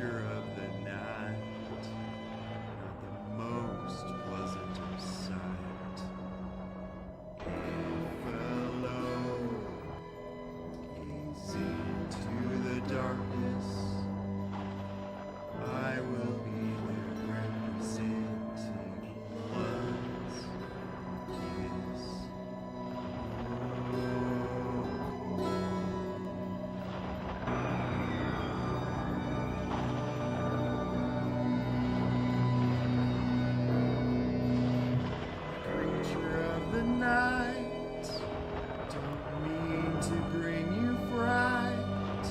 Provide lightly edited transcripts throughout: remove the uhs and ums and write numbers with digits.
creature of the night, not the most pleasant of sight. If alone, gaze into the darkness, I will be there representing blood's kiss. Creature of the night, don't mean to bring you fright.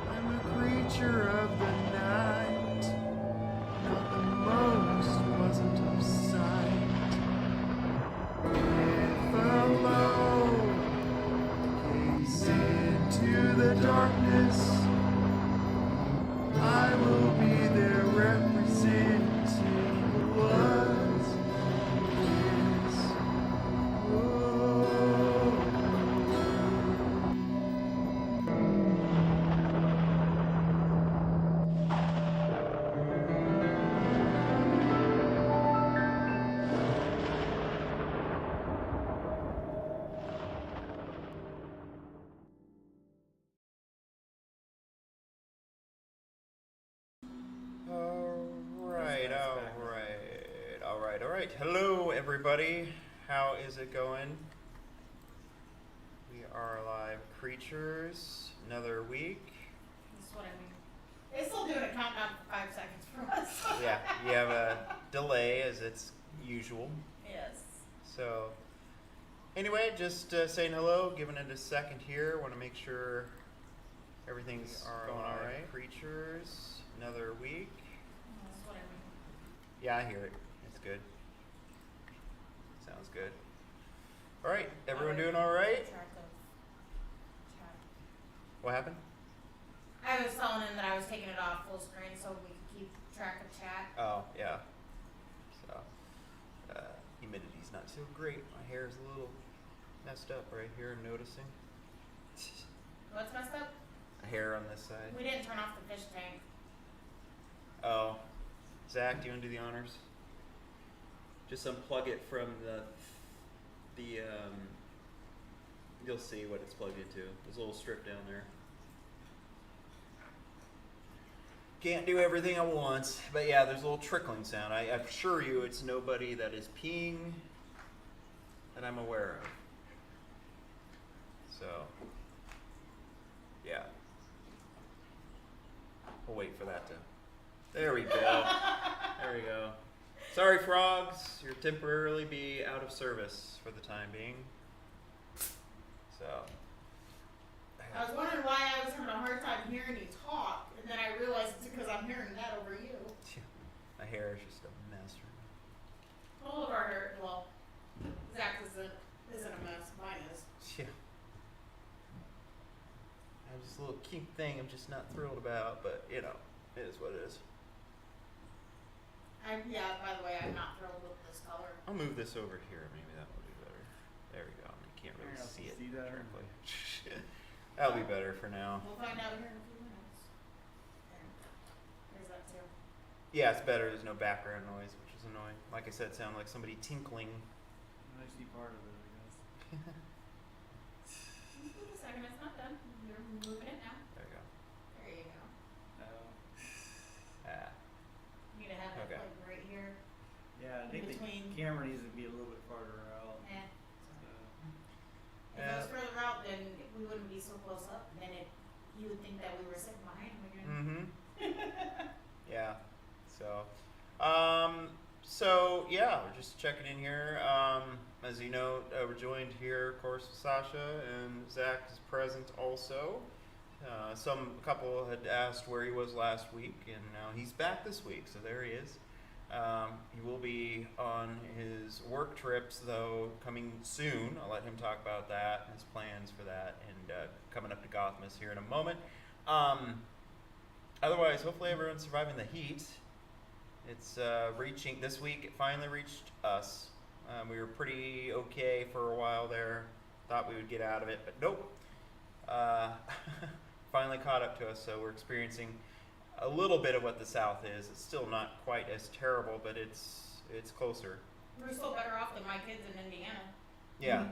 I'm a creature of the night, not the most pleasant of sight. If alone, gaze into the darkness, I will be there representing blood's kiss. All right. Hello, everybody. How is it going? We are live creatures. Another week. That's what I mean. They still doing a countdown for 5 seconds for us. Yeah, you have a delay as it's usual. Yes. So, anyway, just saying hello, giving it a second here. Want to make sure everything's going all right. Creatures. Another week. That's what I mean. Yeah, I hear it. It's good. Sounds good. All right, everyone doing all right? Track of chat. What happened? I was telling him that I was taking it off full screen so we could keep track of chat. Oh, yeah. So, humidity's not so great. My hair is a little messed up right here, I'm noticing. What's messed up? A hair on this side. We didn't turn off the fish tank. Oh. Zach, do you want to do the honors? Just unplug it from the you'll see what it's plugged into. There's a little strip down there. Can't do everything at once, but yeah, there's a little trickling sound. I assure you it's nobody that is peeing that I'm aware of. So, yeah. We'll wait for that to... There we go. There we go. Sorry, frogs. You'll temporarily be out of service for the time being. So. I was wondering why I was having a hard time hearing you talk, and then I realized it's because I'm hearing that over you. My hair is just a mess right All of our hair, well, Zach isn't a mess. Mine is. now. Yeah. I have this little cute thing I'm just not thrilled about, but you know, it is what it is. Yeah, by the way, I'm not thrilled with this color. I'll move this over here. Maybe that will be better. There we go. You can't really Yeah, see it. see that? directly. That'll be better for now. We'll find out here in a few minutes. And there's that too. Yeah, it's better. There's no background noise, which is annoying. Like I said, it sounded like somebody tinkling. I see part of it, I guess. Just wait a second, it's not done. You're moving it now. There you go. There you go. Ah. You need to have it Okay. like right here. Yeah, I think Between- the camera needs to be a little bit farther out. Eh. So, If it was further out, then we wouldn't be so close up, and then you would think that we were sitting behind him again. Mm-hmm. Yeah. So yeah, we're just checking in here. As you know, we're joined here, of course, with Sasha, and Zach is present also. A couple had asked where he was last week, and now he's back this week, so there he is. He will be on his work trips, though, coming soon. I'll let him talk about that, his plans for that, and coming up to Gothamus here in a moment. Otherwise, hopefully everyone's surviving the heat. It's reaching, this week it finally reached us. We were pretty okay for a while there. Thought we would get out of it, but nope. Finally caught up to us, so we're experiencing a little bit of what the South is. It's still not quite as terrible, but it's closer. We're still better off than my kids in Indiana. Yeah,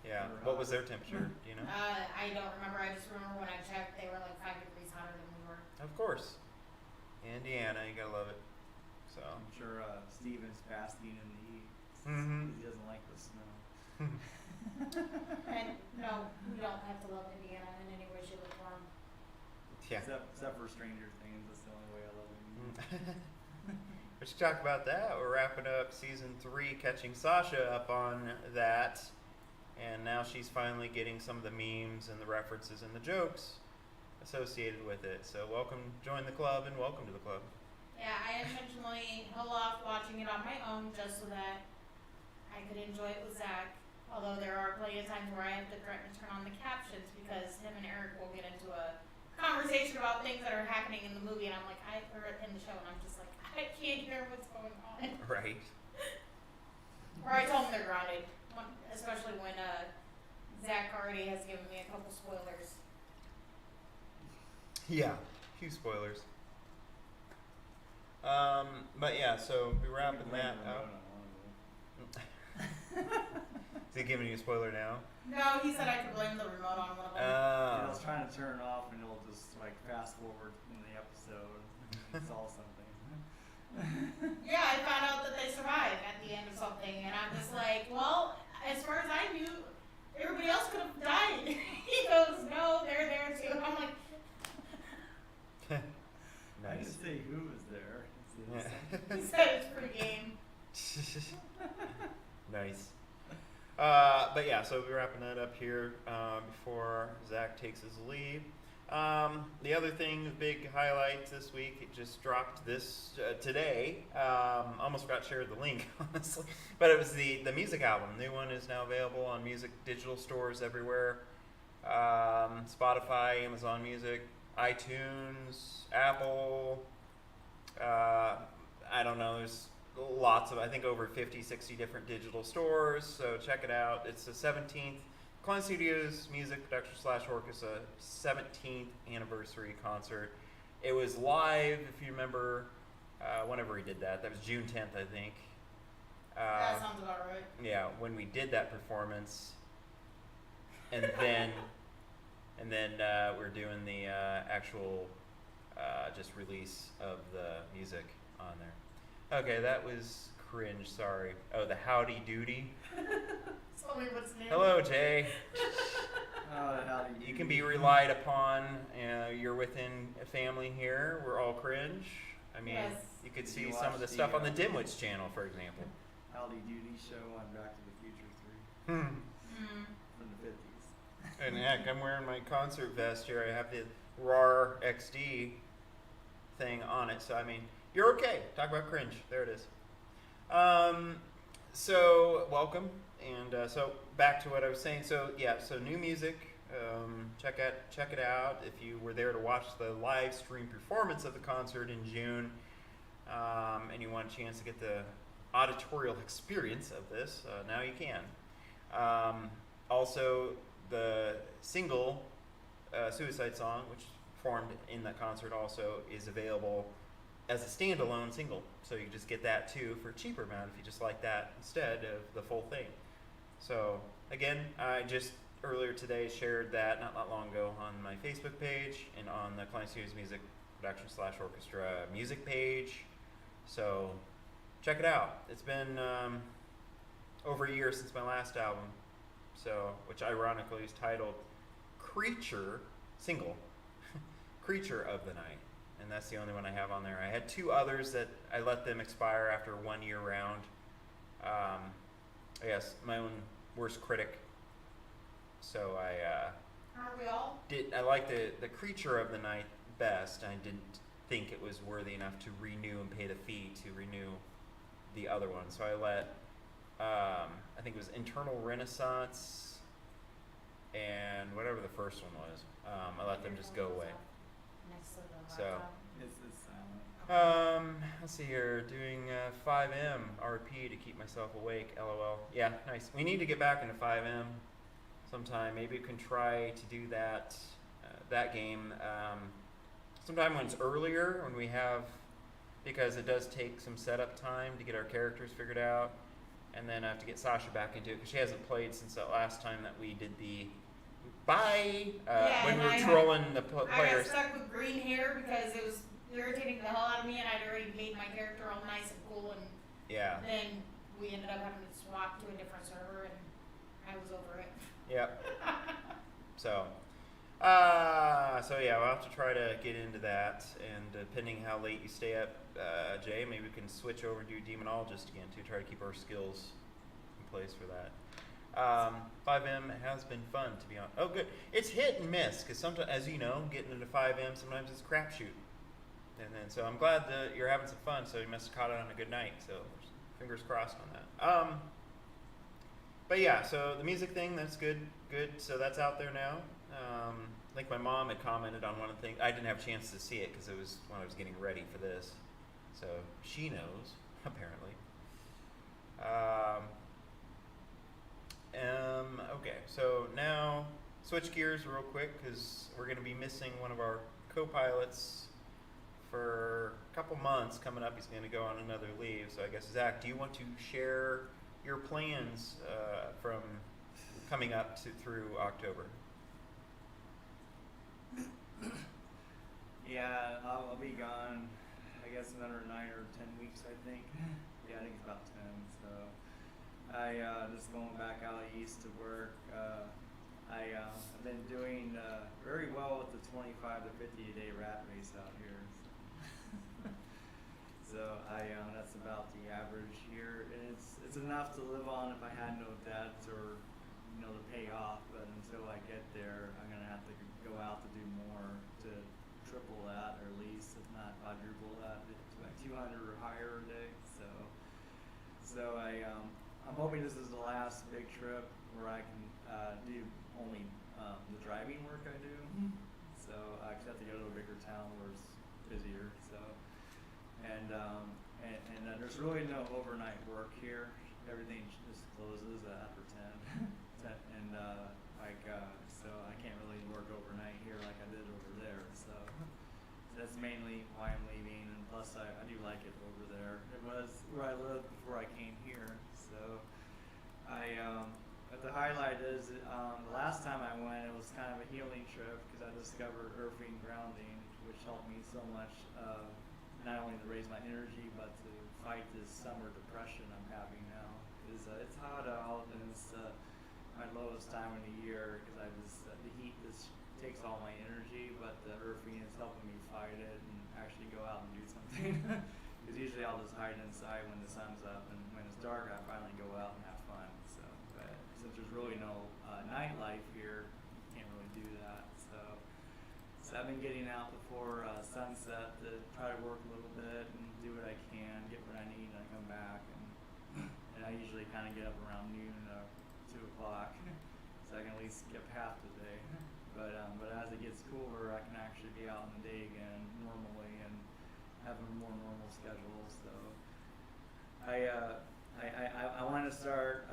yeah. What was their temperature? Do you know? I don't remember. I just remember when I checked, they were like 5 degrees hotter than we were. Of course, Indiana, you gotta love it. So. I'm sure Steven's basking in the heat. Mhm. He doesn't like the snow. And no, we don't have to love Indiana in any way, shape, or form. Yeah. Except for Stranger Things. That's the only way I love him. We should talk about that. We're wrapping up season 3, catching Sasha up on that, and now she's finally getting some of the memes and the references and the jokes associated with it. So join the club, and welcome to the club. Yeah, I intentionally held off watching it on my own just so that I could enjoy it with Zach. Although there are plenty of times where I have to threaten to turn on the captions because him and Eric will get into a conversation about things that are happening in the movie, and I'm like, or in the show, and I'm just like, I can't hear what's going on. Right. Or I told them they're grounded, especially when Zach already has given me a couple spoilers. Yeah. Few spoilers. But yeah, so we're wrapping that up. Is he giving you a spoiler now? No, he said I could blame the remote on one of them. I was trying to turn it off, and it'll just like fast forward in the episode. It's all something. Yeah, I found out that they survived at the end of something, and I'm just like, well, as far as I knew, everybody else could have died. He goes, no, they're there too. I'm like, I Nice. didn't say who was there. Yeah. he said it's pre-game. Nice. But yeah, so we're wrapping that up here before Zach takes his leave. The other thing, the big highlight this week, it just dropped today. Almost forgot to share the link, honestly. But it was the music album. The new one is now available on music digital stores everywhere. Spotify, Amazon Music, iTunes, Apple. I don't know, there's lots of, I think over 50, 60 different digital stores, so check it out. It's the 17th Klein Studios Music Production / Orchestra 17th anniversary concert. It was live, if you remember, whenever we did that. That was June 10th, I think. That sounds about right. Yeah, when we did that performance, and then we're doing the actual just release of the music on there. Okay, that was cringe. Sorry. Oh, the Howdy Doody. Tell me what's new. Hello, Jay. How do You can be relied upon. You're within a family here. We're all cringe. I mean, Yes. you could Did see you some watch of the the, stuff on the Dimwits channel, for example. Howdy Doody show on Back to the Future 3 Hmm. Mm. from the 50s. And heck, I'm wearing my concert vest here. I have the RAR XD thing on it. So, I mean, you're okay. Talk about cringe. There it is. So, welcome. And so, back to what I was saying. So, yeah, so new music. Check it out. If you were there to watch the live stream performance of the concert in June, and you want a chance to get the auditorial experience of this, now you can. Also, the single Suicide Song, which performed in that concert, also is available as a standalone single. So you just get that too for a cheaper amount if you just like that instead of the full thing. So again, I just earlier today shared that not long ago on my Facebook page and on the Klein Studios Music Production / Orchestra music page. So check it out. It's been over a year since my last album, so which ironically is titled Creature single Creature of the Night, and that's the only one I have on there. I had 2 others that I let them expire after 1 year round. I guess my own worst critic. So Aren't we all? I liked the Creature of the Night best. I didn't think it was worthy enough to renew and pay the fee to renew the other one. So I let I think it was Internal Renaissance and whatever the first one was. I let them just go away. Next to the So. laptop. It's silent. Let's see here. Doing 5M RP to keep myself awake. LOL. Yeah, nice. We need to get back into 5M sometime. Maybe we can try to do that game. sometime when it's earlier, when we have, because it does take some setup time to get our characters figured out, and then I have to get Sasha back into it because she hasn't played since the last time that we did the Yeah, when and we were I trolling the I got players. stuck with green hair because it was irritating the hell out of me, and I'd already made my character all nice and cool, and Yeah. then we ended up having to swap to a different server, and I was over it. Yep. So, so yeah, we'll have to try to get into that, and depending how late you stay up, Jay, maybe we can switch over and do Demonologist again to try to keep our skills in place for that. 5M has been fun to be on. Oh, good. It's hit and miss because sometimes, as you know, getting into 5M sometimes it's a crapshoot. And then, so I'm glad that you're having some fun. So you must have caught it on a good night. So fingers crossed on that. But yeah, so the music thing, that's good. Good. So that's out there now. I think my mom had commented on one of the things. I didn't have a chance to see it because it was when I was getting ready for this. So she knows, apparently. Okay, so now switch gears real quick because we're going to be missing one of our co-pilots for a couple months coming up. He's going to go on another leave. So I guess, Zach, do you want to share your plans from coming up through October? Yeah, I'll be gone. I guess another 9 or 10 weeks, I think. Yeah, I think it's about 10. So I just going back out east to work. I've been doing very well with the 25 to 50 a day rat race out here. So that's about the average here. And it's enough to live on if I had no debts or to pay off. But until I get there, I'm gonna have to go out to do more to triple that, or at least if not quadruple that, to like 200 or higher a day. So I'm hoping this is the last big trip where I can do only the driving work I do. So I just have to go to a bigger town where it's busier. So and there's really no overnight work here. Everything just closes after 10. So I can't really work overnight here like I did over there. So that's mainly why I'm leaving. And plus I do like it over there. It was where I lived before I came here. So but the highlight is the last time I went, it was kind of a healing trip because I discovered earthing grounding, which helped me so much, not only to raise my energy, but to fight this summer depression I'm having now. It's hot out and it's my lowest time of the year because the heat just takes all my energy, but the earthing is helping me fight it and actually go out and do something. Because usually I'll just hide inside when the sun's up, and when it's dark I finally go out and have fun. So, but since there's really no nightlife here, you can't really do that. So I've been getting out before sunset to try to work a little bit and do what I can, get what I need, and I come back. And I usually kind of get up around noon, 2 o'clock, so I can at least skip half the day. But as it gets cooler, I can actually be out in the day again normally and have a more normal schedule. So I want to start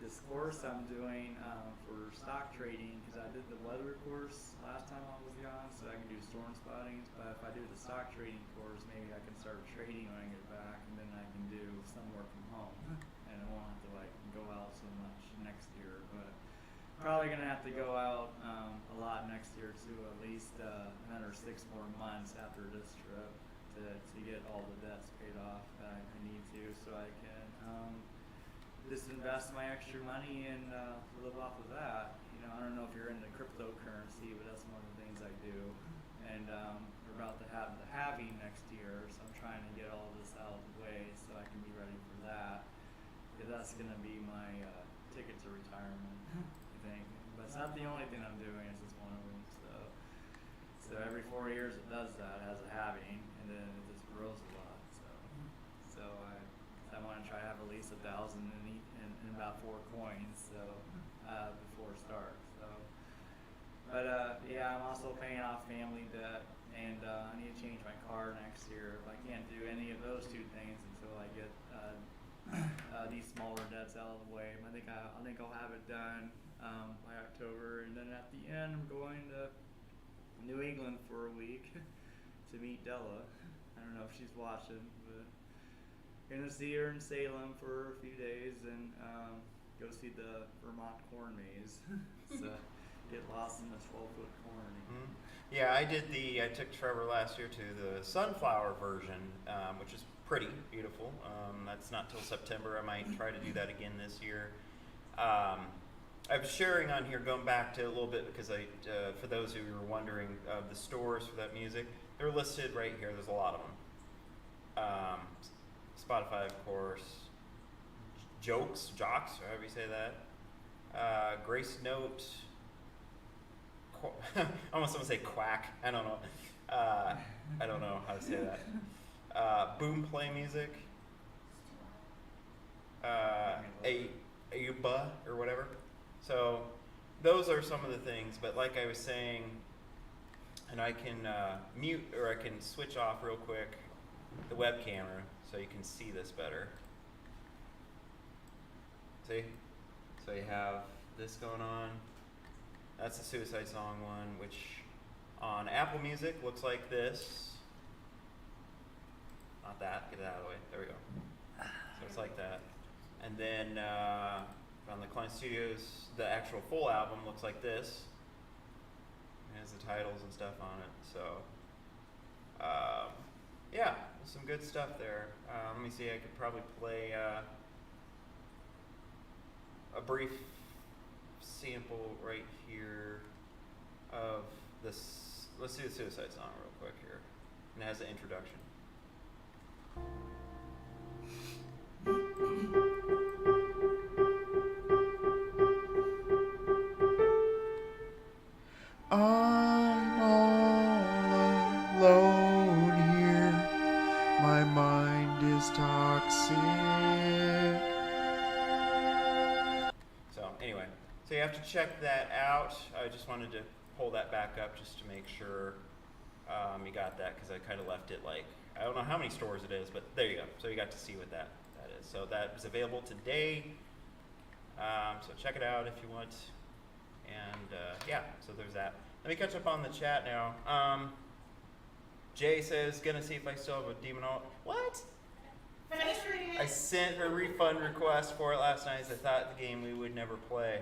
this course I'm doing for stock trading because I did the weather course last time I was gone, so I can do storm spotting. But if I do the stock trading course, maybe I can start trading when I get back, and then I can do some work from home, and I won't have to go out so much next year. But probably gonna have to go out a lot next year too, at least another 6 more months after this trip to get all the debts paid off that I need to, so I can just invest my extra money and live off of that. I don't know if you're into cryptocurrency, but that's one of the things I do. And we're about to have the halving next year, so I'm trying to get all this out of the way so I can be ready for that. Because that's going to be my ticket to retirement, I think. But it's not the only thing I'm doing, it's just one of them. So every 4 years it does that, it has a halving, and then it just grows a lot. So I want to try to have at least 1,000 in about 4 coins, so before it starts. So, but yeah, I'm also paying off family debt, and I need to change my car next year. I can't do any of those 2 things until I get these smaller debts out of the way. I think I'll have it done by October, and then at the end I'm going to New England for a week to meet Della. I don't know if she's watching, but gonna see her in Salem for a few days and go see the Vermont corn maze. So get lost in the 12-foot corn. Mhm. Yeah, I took Trevor last year to the sunflower version, which is pretty beautiful. That's not till September. I might try to do that again this year. I was sharing on here, going back to a little bit because for those who were wondering, the stores for that music, they're listed right here. There's a lot of them. Spotify, of course. Jocks, however you say that. Grace Note. I almost want to say Quack. I don't know. I don't know how to say that. Boom Play Music. Ayuba or whatever. So those are some of the things. But like I was saying, and I can mute or I can switch off real quick the web camera so you can see this better. See? So you have this going on. That's the Suicide Song one, which on Apple Music looks like this. Not that. Get it out of the way. There we go. So it's like that. And then on the Klein Studios, the actual full album looks like this. It has the titles and stuff on it. So, yeah, some good stuff there. Let me see. I could probably play a brief sample right here of this. Let's do the Suicide Song real quick here. And it has an introduction. I'm all alone here. My mind is toxic. So anyway, so you have to check that out. I just wanted to pull that back up just to make sure you got that, because I kind of left it like, I don't know how many stores it is, but there you go. So you got to see what that is. So that is available today. So check it out if you want. And yeah, so there's that. Let me catch up on the chat now. Jay says, gonna see if I still have a Demon Alt. What? Finish reading I it. sent a refund request for it last night as I thought the game we would never play.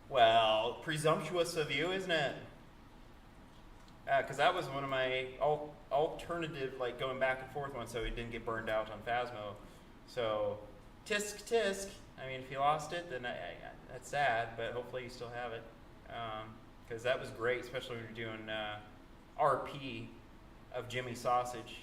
Well, presumptuous of you, isn't it? Because that was one of my alternative, like going back and forth ones so we didn't get burned out on Phasmo. So, tisk tisk. I mean, if you lost it, then that's sad, but hopefully you still have it. Because that was great, especially when you're doing RP of Jimmy Sausage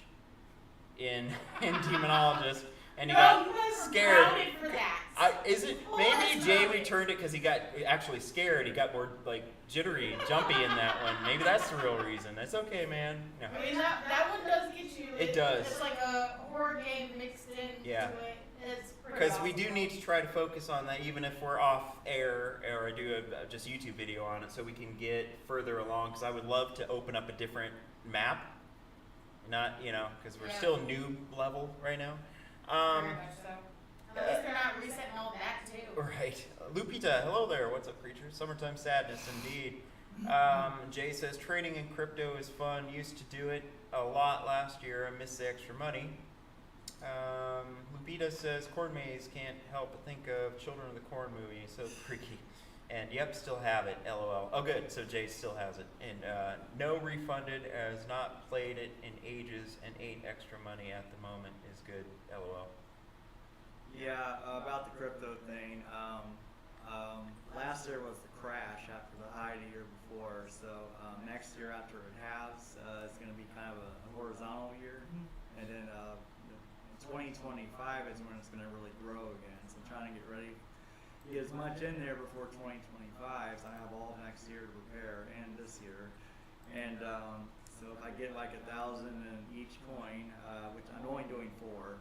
in Demonologist, and you got You guys were scared. grounded for that. Is it Oh, maybe that's Jay right. returned it because he got actually scared? He got more like jittery and jumpy in that one. Maybe that's the real reason. That's okay, man. No. I mean, that one does get you. It does. It's like a horror game mixed into Yeah. it. It's pretty Because we awesome. do need to try to focus on that, even if we're off air or do a just YouTube video on it, so we can get further along. Because I would love to open up a different map, not because we're Yeah. still noob level right now. Very much so. At least they're not resetting all that too. Right. Lupita, hello there. What's up, creatures? Summertime sadness, indeed. Jay says, trading in crypto is fun. Used to do it a lot last year. I miss the extra money. Lupita says, Corn Maze can't help but think of Children of the Corn movie. So freaky. And yep, still have it. LOL. Oh, good. So Jay still has it. And no refunded, as not played it in ages, and 8 extra money at the moment is good. LOL. Yeah, about the crypto thing. Last year was the crash after the high the year before. So next year after it halves, it's going to be kind of a horizontal year. And then 2025 is when it's going to really grow again. So I'm trying to get ready, get as much in there before 2025. So I have all next year to prepare and this year. And so if I get like 1,000 in each coin, which I'm only doing 4,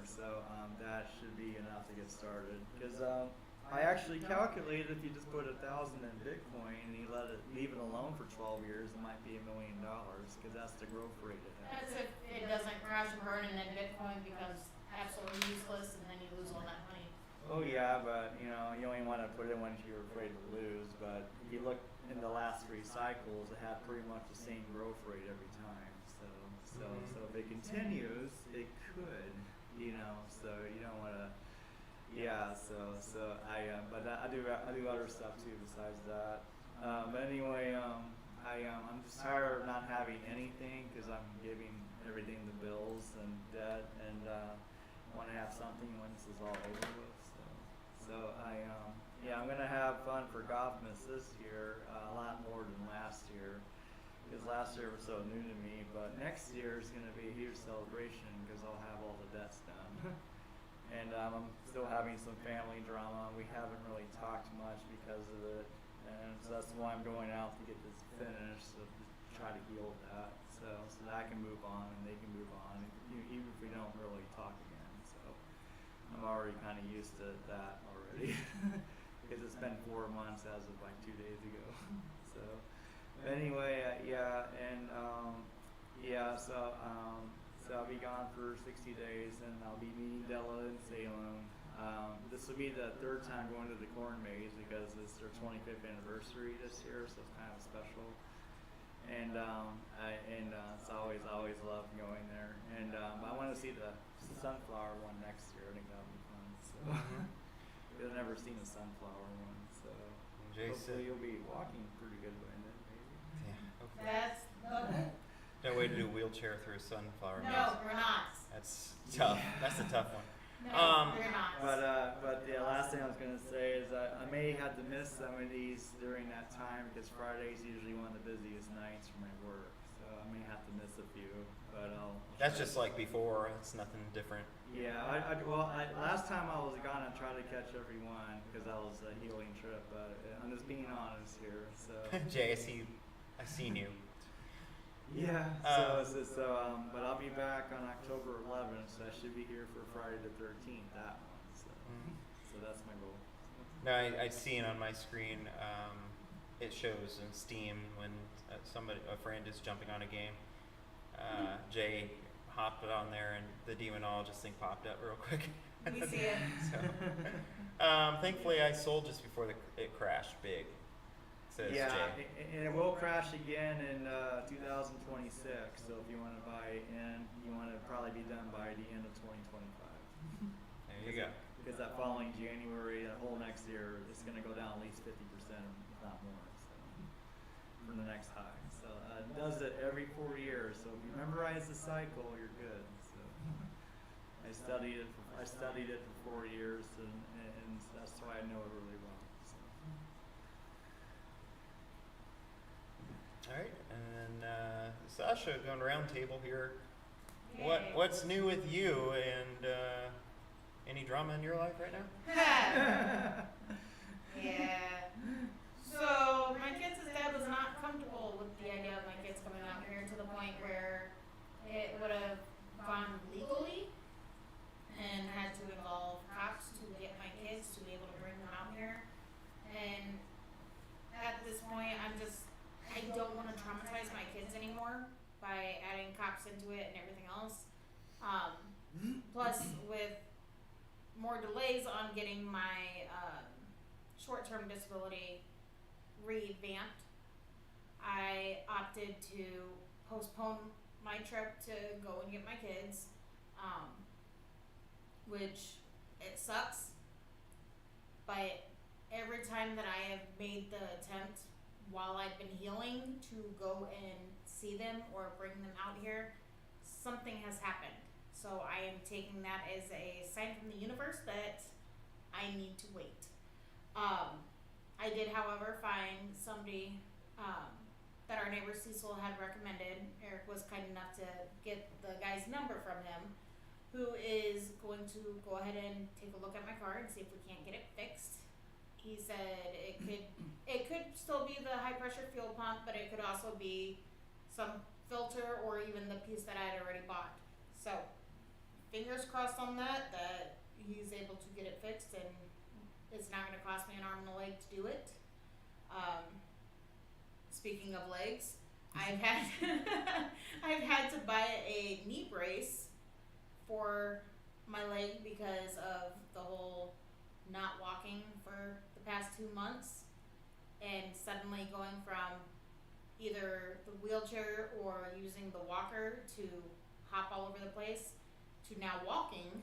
so that should be enough to get started. Because I actually calculated if you just put 1,000 in Bitcoin and you leave it alone for 12 years, it might be $1 million. Because that's the growth rate it has. That's if it doesn't crash and burn and then Bitcoin becomes absolutely useless and then you lose all that money. Oh yeah, but you know, you only want to put in when you're afraid to lose. But if you look in the last 3 cycles, it had pretty much the same growth rate every time. So if it continues, it could, you know. So you don't want to. Yeah. But I do other stuff too besides that. But anyway, I'm just tired of not having anything because I'm giving everything the bills and debt and. Want to have something when this is all over with. So I'm gonna have fun for Golfmas this year, a lot more than last year, because last year was so new to me. But next year is gonna be a huge celebration because I'll have all the debts done, and I'm still having some family drama. We haven't really talked much because of it, and so that's why I'm going out to get this finished, so to try to heal that, so that I can move on and they can move on, even if we don't really talk again. I'm already kind of used to that already because it's been 4 months as of like 2 days ago. So anyway, so I'll be gone for 60 days and I'll be meeting Della in Salem. This will be the 3rd time going to the corn maze because it's their 25th anniversary this year, so it's kind of special. And it's always love going there. And I want to see the sunflower one next year. I think that'll be fun. So I've never seen a sunflower one, so hopefully you'll be walking pretty good by then, maybe. Yeah. Okay. That's the No way to do a wheelchair through a sunflower no, maze. we're not. That's tough. That's a tough one. No, we're not. But the last thing I was gonna say is I may have to miss some of these during that time because Friday's usually one of the busiest nights for my work, so I may have to miss a few. But I'll That's just like before. It's nothing different. Yeah, last time I was gone, I tried to catch everyone because that was a healing trip. But I'm just being honest here. So Jay, I see you. I've seen you. yeah. But I'll be back on October 11th, so I should be here for Friday the 13th. That one. So that's my goal. No, I seen on my screen. It shows in Steam when a friend is jumping on a game. Jay hopped on there and the demonologist thing popped up real quick. We see it. So, thankfully I sold just before it crashed big. Says Yeah, Jay. and it will crash again in 2026. So if you want to buy in, you want to probably be done by the end of 2025. There you go. Because that following January, that whole next year, it's going to go down at least 50%, if not more, so, from the next high. So it does it every 4 years. So if you memorize the cycle, you're good. So I studied it for 4 years, and that's why I know it really well. So. All right, and then Sasha, going round table here. Yay. What's new with you, and any drama in your life right now? Yeah. So my kids' dad was not comfortable with the idea of my kids coming out here to the point where it would have gone legally and had to involve cops to get my kids to be able to bring them out here. And at this point, I don't want to traumatize my kids anymore by adding cops into it and everything else. Plus, with more delays on getting my short-term disability revamped, I opted to postpone my trip to go and get my kids, which it sucks, but every time that I have made the attempt while I've been healing to go and see them or bring them out here, something has happened. So I am taking that as a sign from the universe that I need to wait. I did, however, find somebody that our neighbor Cecil had recommended. Eric was kind enough to get the guy's number from him, who is going to go ahead and take a look at my car and see if we can't get it fixed. He said it could still be the high pressure fuel pump, but it could also be some filter or even the piece that I had already bought. So fingers crossed on that he's able to get it fixed and it's not going to cost me an arm and a leg to do it. Speaking of legs, I've had to buy a knee brace for my leg because of the whole not walking for the past 2 months, and suddenly going from either the wheelchair or using the walker to hop all over the place to now walking,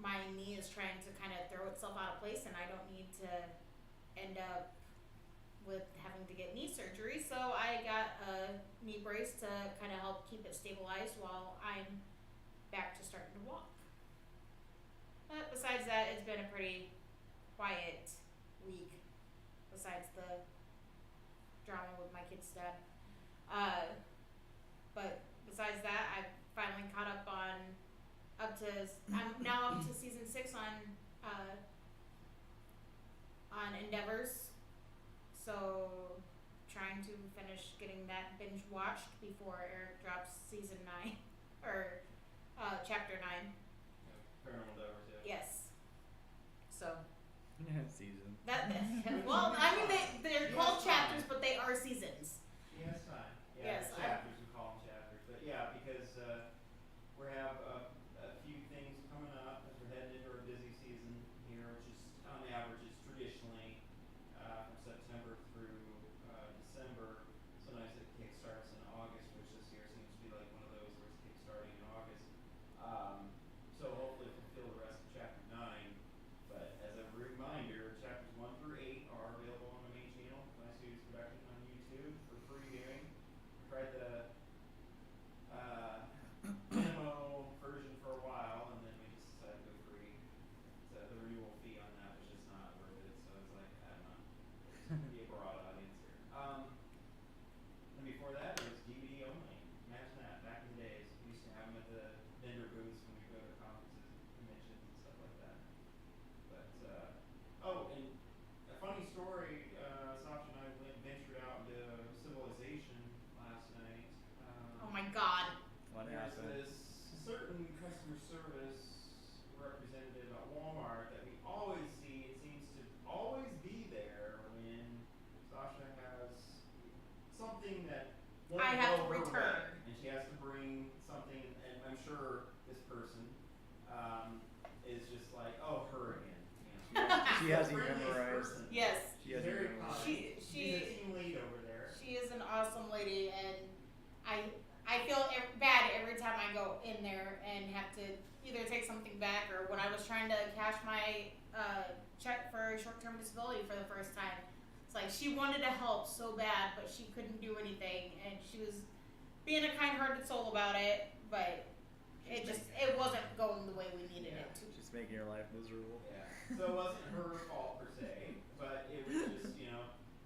my knee is trying to kind of throw itself out of place, and I don't need to end up with having to get knee surgery. So I got a knee brace to kind of help keep it stabilized while I'm back to starting to walk. But besides that, it's been a pretty quiet week, besides the drama with my kid's dad. But besides that, I've finally caught up on I'm now up to season 6 on Endeavors. So trying to finish getting that binge watched before Eric drops season 9 or chapter 9. Paranormal Endeavors, yeah. Yes. So Season. that well, I mean they're called chapters, but they are seasons. Yes, time. Yeah, Yes, chapters, we call them chapters. But yeah, because we have a few things coming up as we're heading into our busy season here, which is on average is traditionally from September through December. Sometimes it kickstarts in August, which this year seems to be like one of those where it's kickstarting in August. So hopefully fulfill the rest of chapter 9. But as a reminder, chapters 1 through 8 are available on the main channel, My Studios Production on YouTube for free viewing. We tried the demo version for a while, and then we just decided to go free. So the renewal fee on that was just not worth it. So I was like, I don't know, it's gonna be a broad audience here. And before that, it was DVD only. Imagine that, back in the days. We used to have them at the vendor booths when we go to conferences and conventions and stuff like that. But, oh, and a funny story, Sasha and I ventured out into Civilization last night. Oh my God. What There's happened? this certain customer service representative at Walmart that we always see. It seems to always be there when Sasha has something that won't I have go to her return. way, and she has to bring something. And I'm sure this person is just like, oh, her again. You know, She she's has the you friendliest memorized. person. Yes. She has Very your kind. She- She's a team lead over there. She is an awesome lady, and I feel bad every time I go in there and have to either take something back, or when I was trying to cash my check for short-term disability for the first time. It's like she wanted to help so bad, but she couldn't do anything, and she was being a kind-hearted soul about it, but it wasn't going the way we needed it to. Just making your life miserable. Yeah. So it wasn't her fault per se, but it was just,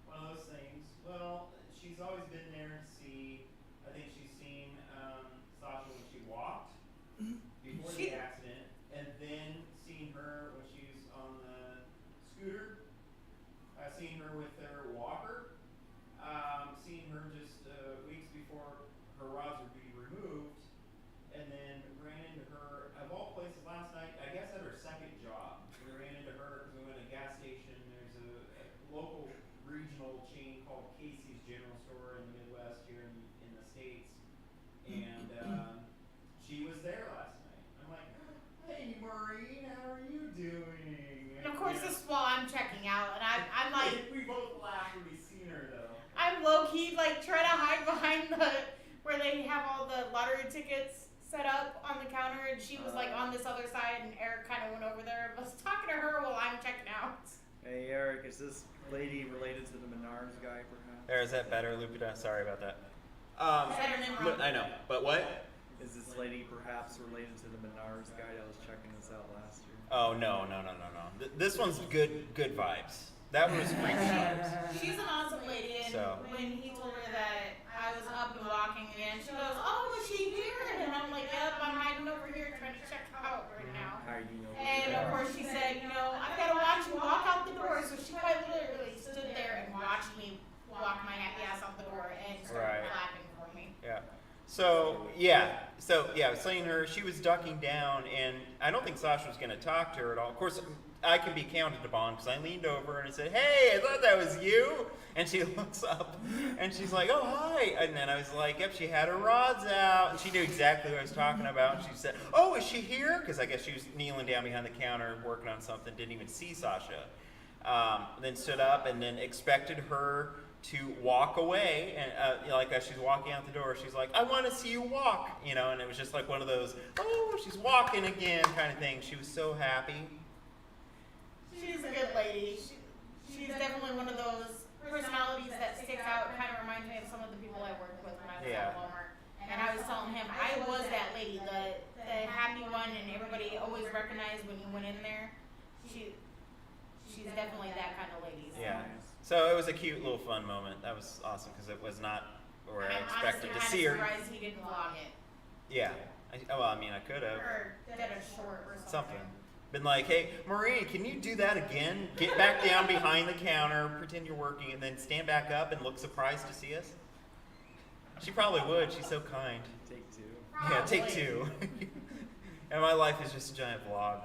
one of those things. Well, she's always been there to see. I think she's seen Sasha when she walked before the accident, and then seen her when she was on the scooter. Seen her with her walker. Seen her just weeks before her rods would be removed, and then ran into her of all places last night. I guess at her second job, we ran into her because we went to a gas station. There's a local regional chain called Casey's General Store in the Midwest here in the States, and she was there last night. I'm like, hey Maureen, how are you doing? And of course, this is while I'm checking out, and I'm like, we both laughed when we seen her though. I'm low key like trying to hide behind where they have all the lottery tickets set up on the counter, and she was like on this other side, and Eric kind of went over there and was talking to her while I'm checking out. Hey Eric, is this lady related to the Menards guy perhaps? Or is that better, Lupita? Sorry about that. Better than wrong. I know, but what? Is this lady perhaps related to the Menards guy that was checking this out last year? Oh no. This one's good vibes. That was freak vibes. She's an awesome lady, and So. when he told her that I was up and walking again, she goes, "Oh, is she here?" And I'm like, "Yep, I'm hiding over here trying to check out right now." Hiding over And there. of course she said, "I've got to watch you walk out the door." So she quite literally stood there and watched me walk my happy ass out the door and started Right. clapping for me. Yeah. So I was seeing her. She was ducking down, and I don't think Sasha was going to talk to her at all. Of course, I can be counted upon because I leaned over and I said, "Hey, I thought that was you." And she looks up and she's like, "Oh, hi." And then I was like, "Yep." She had her rods out and she knew exactly what I was talking about. And she said, "Oh, is she here?" Because I guess she was kneeling down behind the counter working on something. Didn't even see Sasha. Then stood up and then expected her to walk away, and like as she's walking out the door, she's like, "I want to see you walk," and it was just like one of those, "Oh, she's walking again" kind of thing. She was so happy. She's a good lady. She's definitely one of those personalities that sticks out. Kind of reminds me of some of the people I worked with when I was at Walmart. And I was telling him I was that lady, the happy one, and everybody always recognized when you went in there. She's definitely that kind of lady. So. Yeah. So it was a cute little fun moment. That was awesome because it was not where I expected to see her. I'm surprised he didn't vlog it. Yeah. I could have. Or did a short or something. Been like, "Hey, Marie, can you do that again? Get back down behind the counter, pretend you're working, and then stand back up and look surprised to see us." She probably would. She's so kind. Take two. Yeah, take two. And my life is just a giant vlog.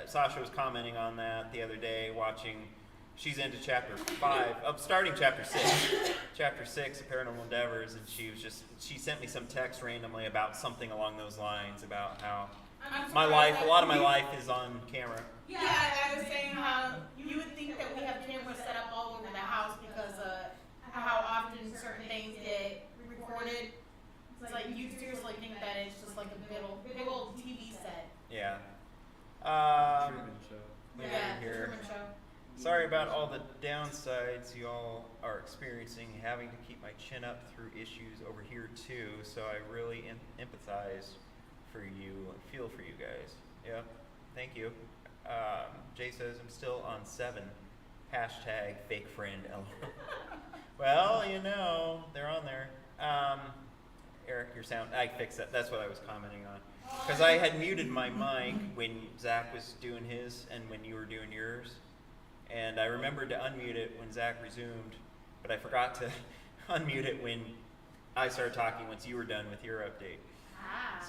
Sasha was commenting on that the other day, watching. She's into chapter 5, starting chapter 6. Chapter 6 of Paranormal Endeavors, and she sent me some text randomly about something along those lines, about how a lot of my life is on camera. Yeah, I was saying how you would think that we have cameras set up all over the house because how often certain things get recorded. It's like you seriously think that it's just like a big old TV set. Yeah. Truman Show. Yeah, here. Truman Show. Sorry about all the downsides you all are experiencing, having to keep my chin up through issues over here too, so I really empathize for you and feel for you guys. Yeah, thank you. Jay says, "I'm still on 7. Hashtag fake friend." Well, they're on there. Eric, your sound, I fixed that. That's what I was commenting on. Because I had muted my mic when Zach was doing his and when you were doing yours. And I remembered to unmute it when Zach resumed, but I forgot to unmute it when I started talking once you were done with your update.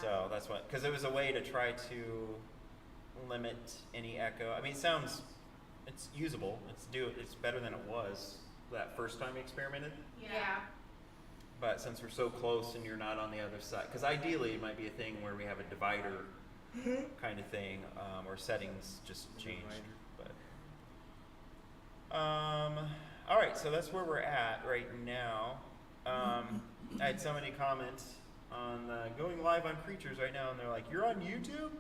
So that's what, because it was a way to try to limit any echo. I mean, it's usable. It's better than it was that first time we experimented. Yeah. But since we're so close and you're not on the other side, because ideally it might be a thing where we have a divider kind of thing, or settings just changed. All right, so that's where we're at right now. I had so many comments on going live on Creatures right now, and they're like, "You're on YouTube?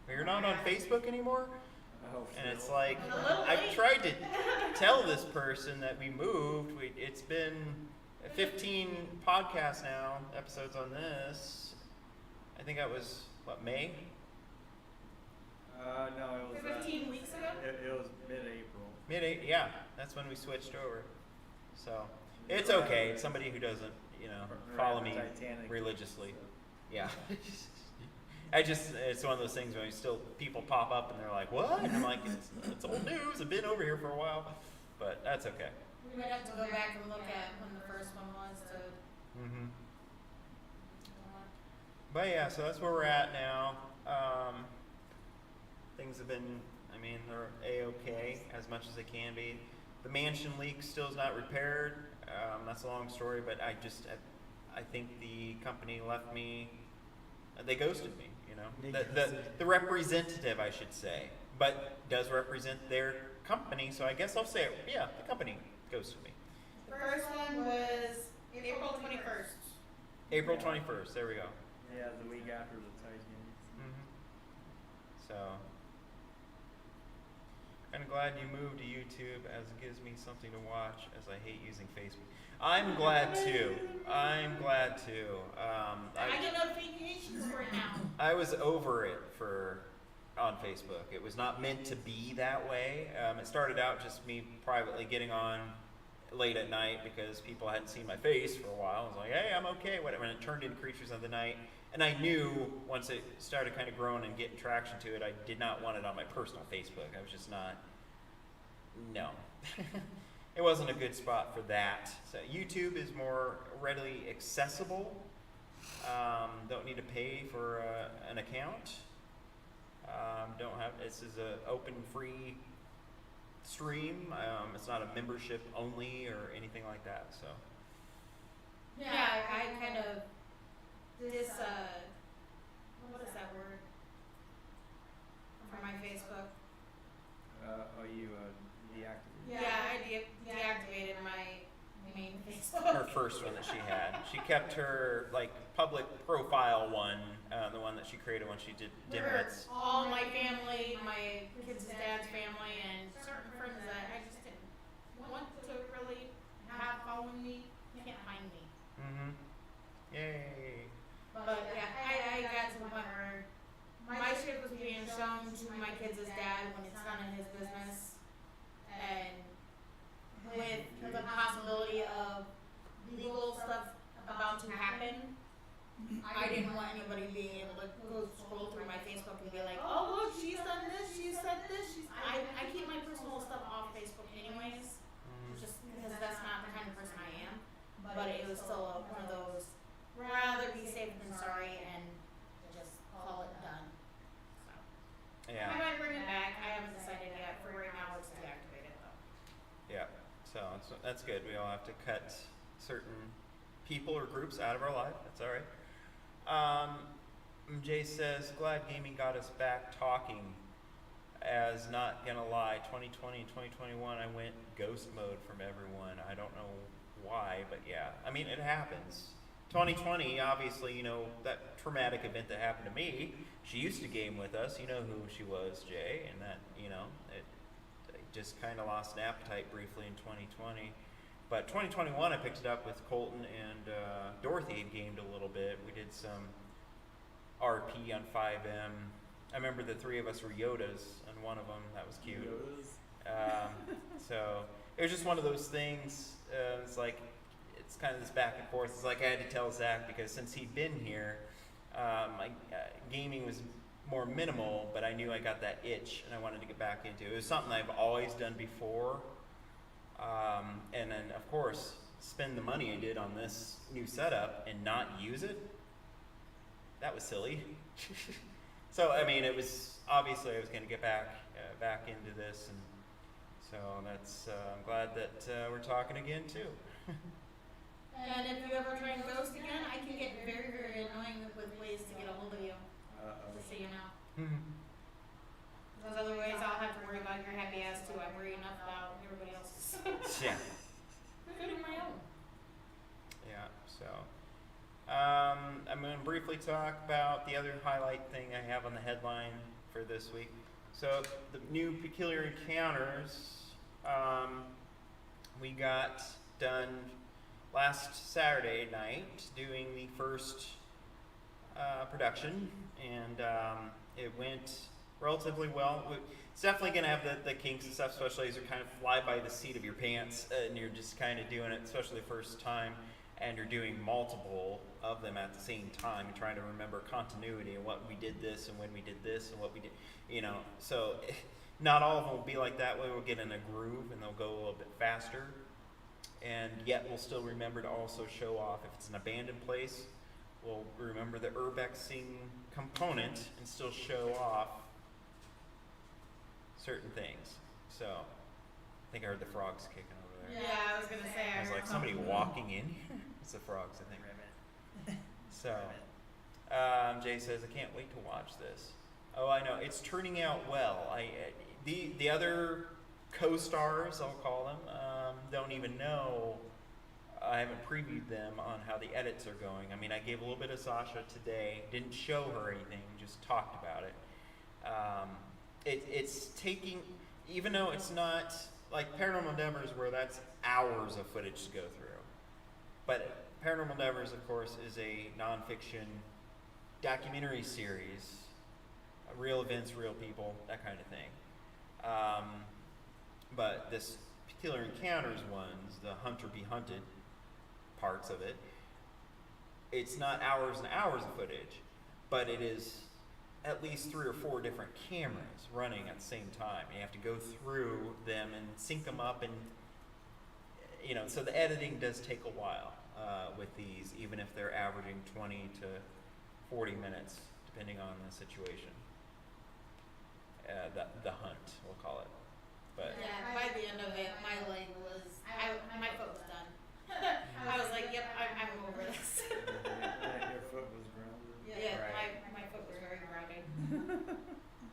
Or you're not on Facebook anymore?" Oh, And it's like, I've tried to tell this person that we moved. It's been 15 podcasts now, episodes on this. I think that was, May? No, it was 15 weeks ago? It was mid-April. Yeah, that's when we switched over. So, it's okay. It's somebody who doesn't, follow me religiously. Yeah. It's one of those things when people pop up and they're like, "What?" And I'm like, it's old news. I've been over here for a while. But that's okay. We might have to go back and look at when the first one was to. Mm-hmm. But yeah, so that's where we're at now. Things have been, they're A-okay as much as they can be. The mansion leak still is not repaired. That's a long story, but I think the company left me, they ghosted me, The representative, I should say, but does represent their company, so I guess I'll say it. Yeah, the company ghosted me. The first one was April 21st. April 21st, there we go. Yeah, the week after the Titans. Mm-hmm. So, kind of glad you moved to YouTube as it gives me something to watch as I hate using Facebook. I'm glad too. I get notifications for it now. I was over it on Facebook. It was not meant to be that way. It started out just me privately getting on late at night because people hadn't seen my face for a while. I was like, "Hey, I'm okay," whatever. And it turned into Creatures of the Night. And I knew once it started kind of growing and getting traction to it, I did not want it on my personal Facebook. I was just not, no. It wasn't a good spot for that. So YouTube is more readily accessible. Don't need to pay for an account. Don't have, this is a open free stream. It's not a membership only or anything like that, so. Yeah, I kind of, this, what is that word? For my Facebook. You deactivated? Yeah, I deactivated my main Facebook. Her first one that she had. She kept her like public profile one, the one that she created when she did Where Dimwits. all my family, my kids' dad's family, and certain friends that I just didn't want to really have following me can't find me. Mm-hmm. Yay. But yeah, I got to the point where my shit was being shown to my kids' dad when it's none of his business, and with the possibility of legal stuff about to happen, I didn't want anybody being able to go scroll through my Facebook and be like, oh look, she's done this, she's said this, I keep my personal stuff off Facebook anyways, just because that's not the kind of person I am, but it was still one of those, rather be safe than sorry and just call it done. So. Yeah. I might bring it back, I haven't decided yet, for right now it's deactivated though. Yeah. So that's good. We all have to cut certain people or groups out of our life. That's all right. Jay says, glad gaming got us back talking. As not gonna lie, 2020 and 2021, I went ghost mode from everyone. I don't know why, but yeah. I mean, it happens. 2020, obviously, you know, that traumatic event that happened to me, she used to game with us. You know who she was, Jay, and that, you know, I just kind of lost an appetite briefly in 2020. But 2021, I picked it up with Colton and Dorothy had gamed a little bit. We did some RP on 5M. I remember the three of us were Yodas, and one of them, that was cute. So it was just one of those things. It's like, it's kind of this back and forth. It's like I had to tell Zach because since he'd been here, gaming was more minimal, but I knew I got that itch and I wanted to get back into it. It was something I've always done before. And then, of course, spend the money I did on this new setup and not use it. That was silly. So, I mean, it was obviously I was going to get back into this, and so that's I'm glad that we're talking again too. And if you ever try and ghost again, I can get very, very annoying with ways to get a hold of you. Just so you know. Because otherwise I'll have to worry about your happy ass too. I worry enough about everybody else's. Yeah. Including my own. Yeah. So, I'm going to briefly talk about the other highlight thing I have on the headline for this week. So, the new Peculiar Encounters, we got done last Saturday night doing the first production, and it went relatively well. It's definitely going to have the kinks and stuff, especially as you kind of fly by the seat of your pants and you're just kind of doing it, especially the first time, and you're doing multiple of them at the same time and trying to remember continuity and what we did this and when we did this and what we did, you know. So not all of them will be like that way. We'll get in a groove and they'll go a little bit faster, and yet we'll still remember to also show off if it's an abandoned place. We'll remember the urbexing component and still show off certain things. So, I think I heard the frogs kicking over there. Yeah, I was gonna say. It was like somebody walking in here. It's the frogs, I think. So, Jay says, I can't wait to watch this. Oh, I know. It's turning out well. The other co-stars, I'll call them, don't even know. I haven't previewed them on how the edits are going. I mean, I gave a little bit of Sasha today. Didn't show her anything, just talked about it. It's taking, even though it's not like Paranormal Endeavors where that's hours of footage to go through. But Paranormal Endeavors, of course, is a nonfiction documentary series, real events, real people, that kind of thing. But this Peculiar Encounters ones, the hunter be hunted parts of it, it's not hours and hours of footage, but it is at least 3 or 4 different cameras running at the same time. You have to go through them and sync them up, and you know, so the editing does take a while with these, even if they're averaging 20 to 40 minutes, depending on the situation. the hunt, we'll call it. But Yeah, by the end of it, my leg was, my foot was done. I was like, yep, I'm over this. Your foot was grounded. Yeah, Right. my foot was very grounded.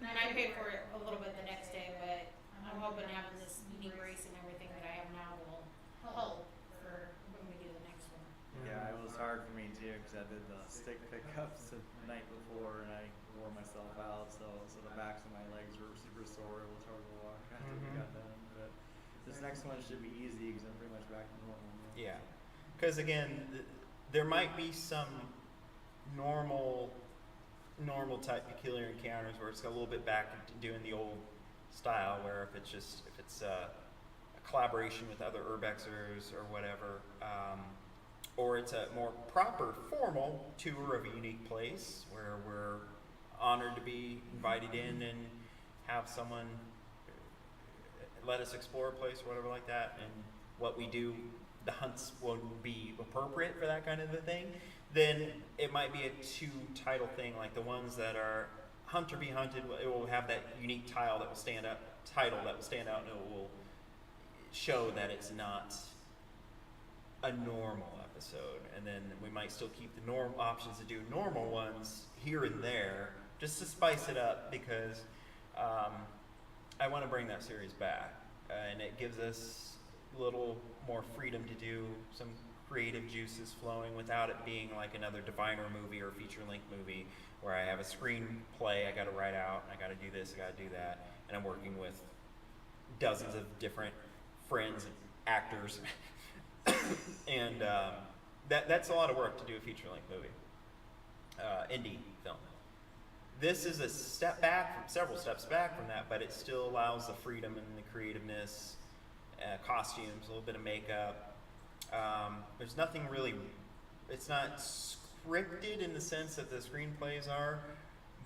And I paid for it a little bit the next day, but I'm hoping having this knee brace and everything that I have now will help for when we do the next one. Yeah, it was hard for me too because I did the stick pickups the night before and I wore myself out, so the backs of my legs were super sore. It was hard to walk after we got done. But this next one should be easy because I'm pretty much back to normal. yeah, because again, there might be some normal type peculiar encounters where it's a little bit back to doing the old style, where if it's a collaboration with other urbexers or whatever, or it's a more proper formal tour of a unique place where we're honored to be invited in and have someone let us explore a place or whatever like that, and what we do, the hunts will be appropriate for that kind of a thing, then it might be a two title thing, like the ones that are hunt or be hunted, it will have that unique title that will stand out, and it will show that it's not a normal episode. And then we might still keep the normal options to do normal ones here and there, just to spice it up, because I want to bring that series back, and it gives us a little more freedom to do some creative juices flowing without it being like another Diviner movie or feature-length movie where I have a screenplay I got to write out, and I got to do this, I got to do that, and I'm working with dozens of different friends and actors, and that's a lot of work to do a feature-length movie, indie film. This is a step back, several steps back from that, but it still allows the freedom and the creativeness, costumes, a little bit of makeup. There's nothing really, it's not scripted in the sense that the screenplays are,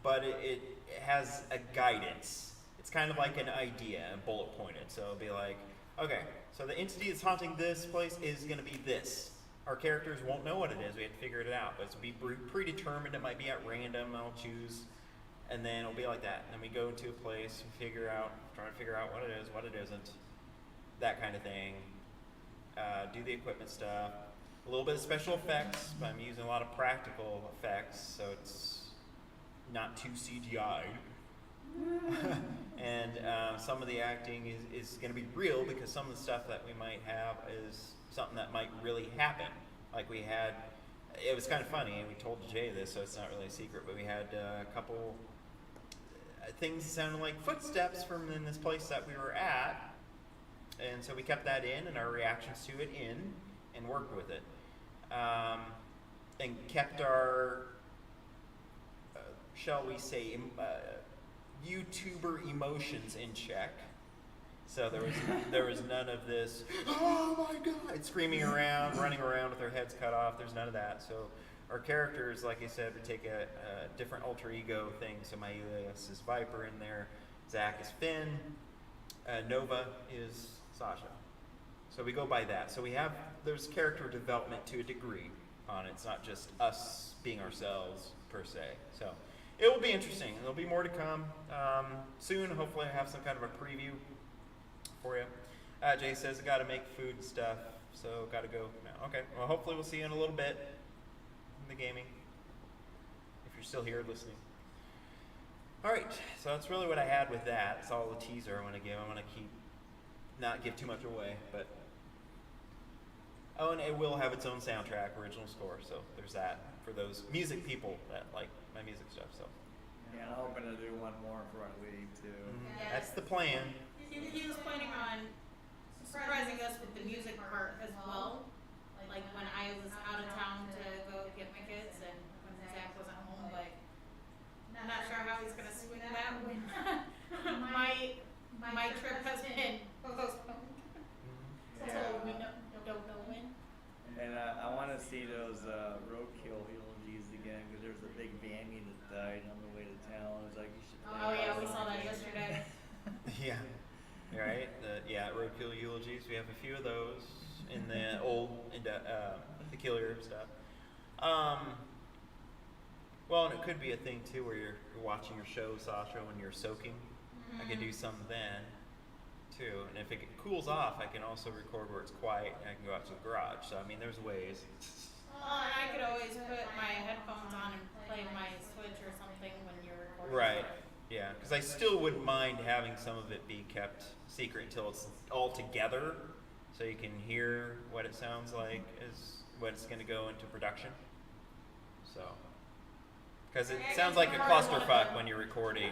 but it has a guidance. It's kind of like an idea, bullet pointed. So it'll be like, okay, so the entity that's haunting this place is going to be this. Our characters won't know what it is. We have to figure it out, but it's be predetermined. It might be at random. I'll choose, and then it'll be like that. And then we go to a place and try to figure out what it is, what it isn't, that kind of thing. Do the equipment stuff, a little bit of special effects, but I'm using a lot of practical effects, so it's not too CGI. And some of the acting is going to be real, because some of the stuff that we might have is something that might really happen. Like we had, it was kind of funny, and we told Jay this, so it's not really a secret, but we had a couple things that sounded like footsteps from in this place that we were at. And so we kept that in, and our reactions to it in, and worked with it, and kept our, shall we say, YouTuber emotions in check. So there was none of this, oh my God, screaming around, running around with their heads cut off. There's none of that. So our characters, like I said, would take a different alter ego thing. So my alias is Viper in there, Zach is Finn, Nova is Sasha. So we go by that. So there's character development to a degree on it. It's not just us being ourselves per se. So it will be interesting. There'll be more to come soon. Hopefully I have some kind of a preview for you. Jay says I got to make food and stuff, so got to go now. Okay. Well, hopefully we'll see you in a little bit in the gaming, if you're still here listening. All right. So that's really what I had with that. It's all the teaser I want to give. I want to not give too much away, but and it will have its own soundtrack, original score, so there's that for those music people that like my music stuff. So Yeah, I'm hoping to do one more before I leave too. That's the plan. He was planning on surprising us with the music part as well. Like when I was out of town to go get my kids, and when Zach wasn't home, but I'm not sure how he's gonna swing that when my trip has been postponed. So we don't know when. And I want to see those roadkill eulogies again, because there's a big Bammy that died on the way to town. It's like, you should. Oh yeah, we saw that yesterday. Yeah. Right. Roadkill eulogies. We have a few of those in the old peculiar stuff. Well, and it could be a thing too, where you're watching your show, Sasha, when you're soaking. I can do some then too. And if it cools off, I can also record where it's quiet and I can go out to the garage. So I mean, there's ways. Well, and I could always put my headphones on and play my Switch or something when you're recording. Right. Yeah, because I still wouldn't mind having some of it be kept secret until it's all together, so you can hear what it sounds like is what's going to go into production. So, because it sounds like a clusterfuck when you're recording,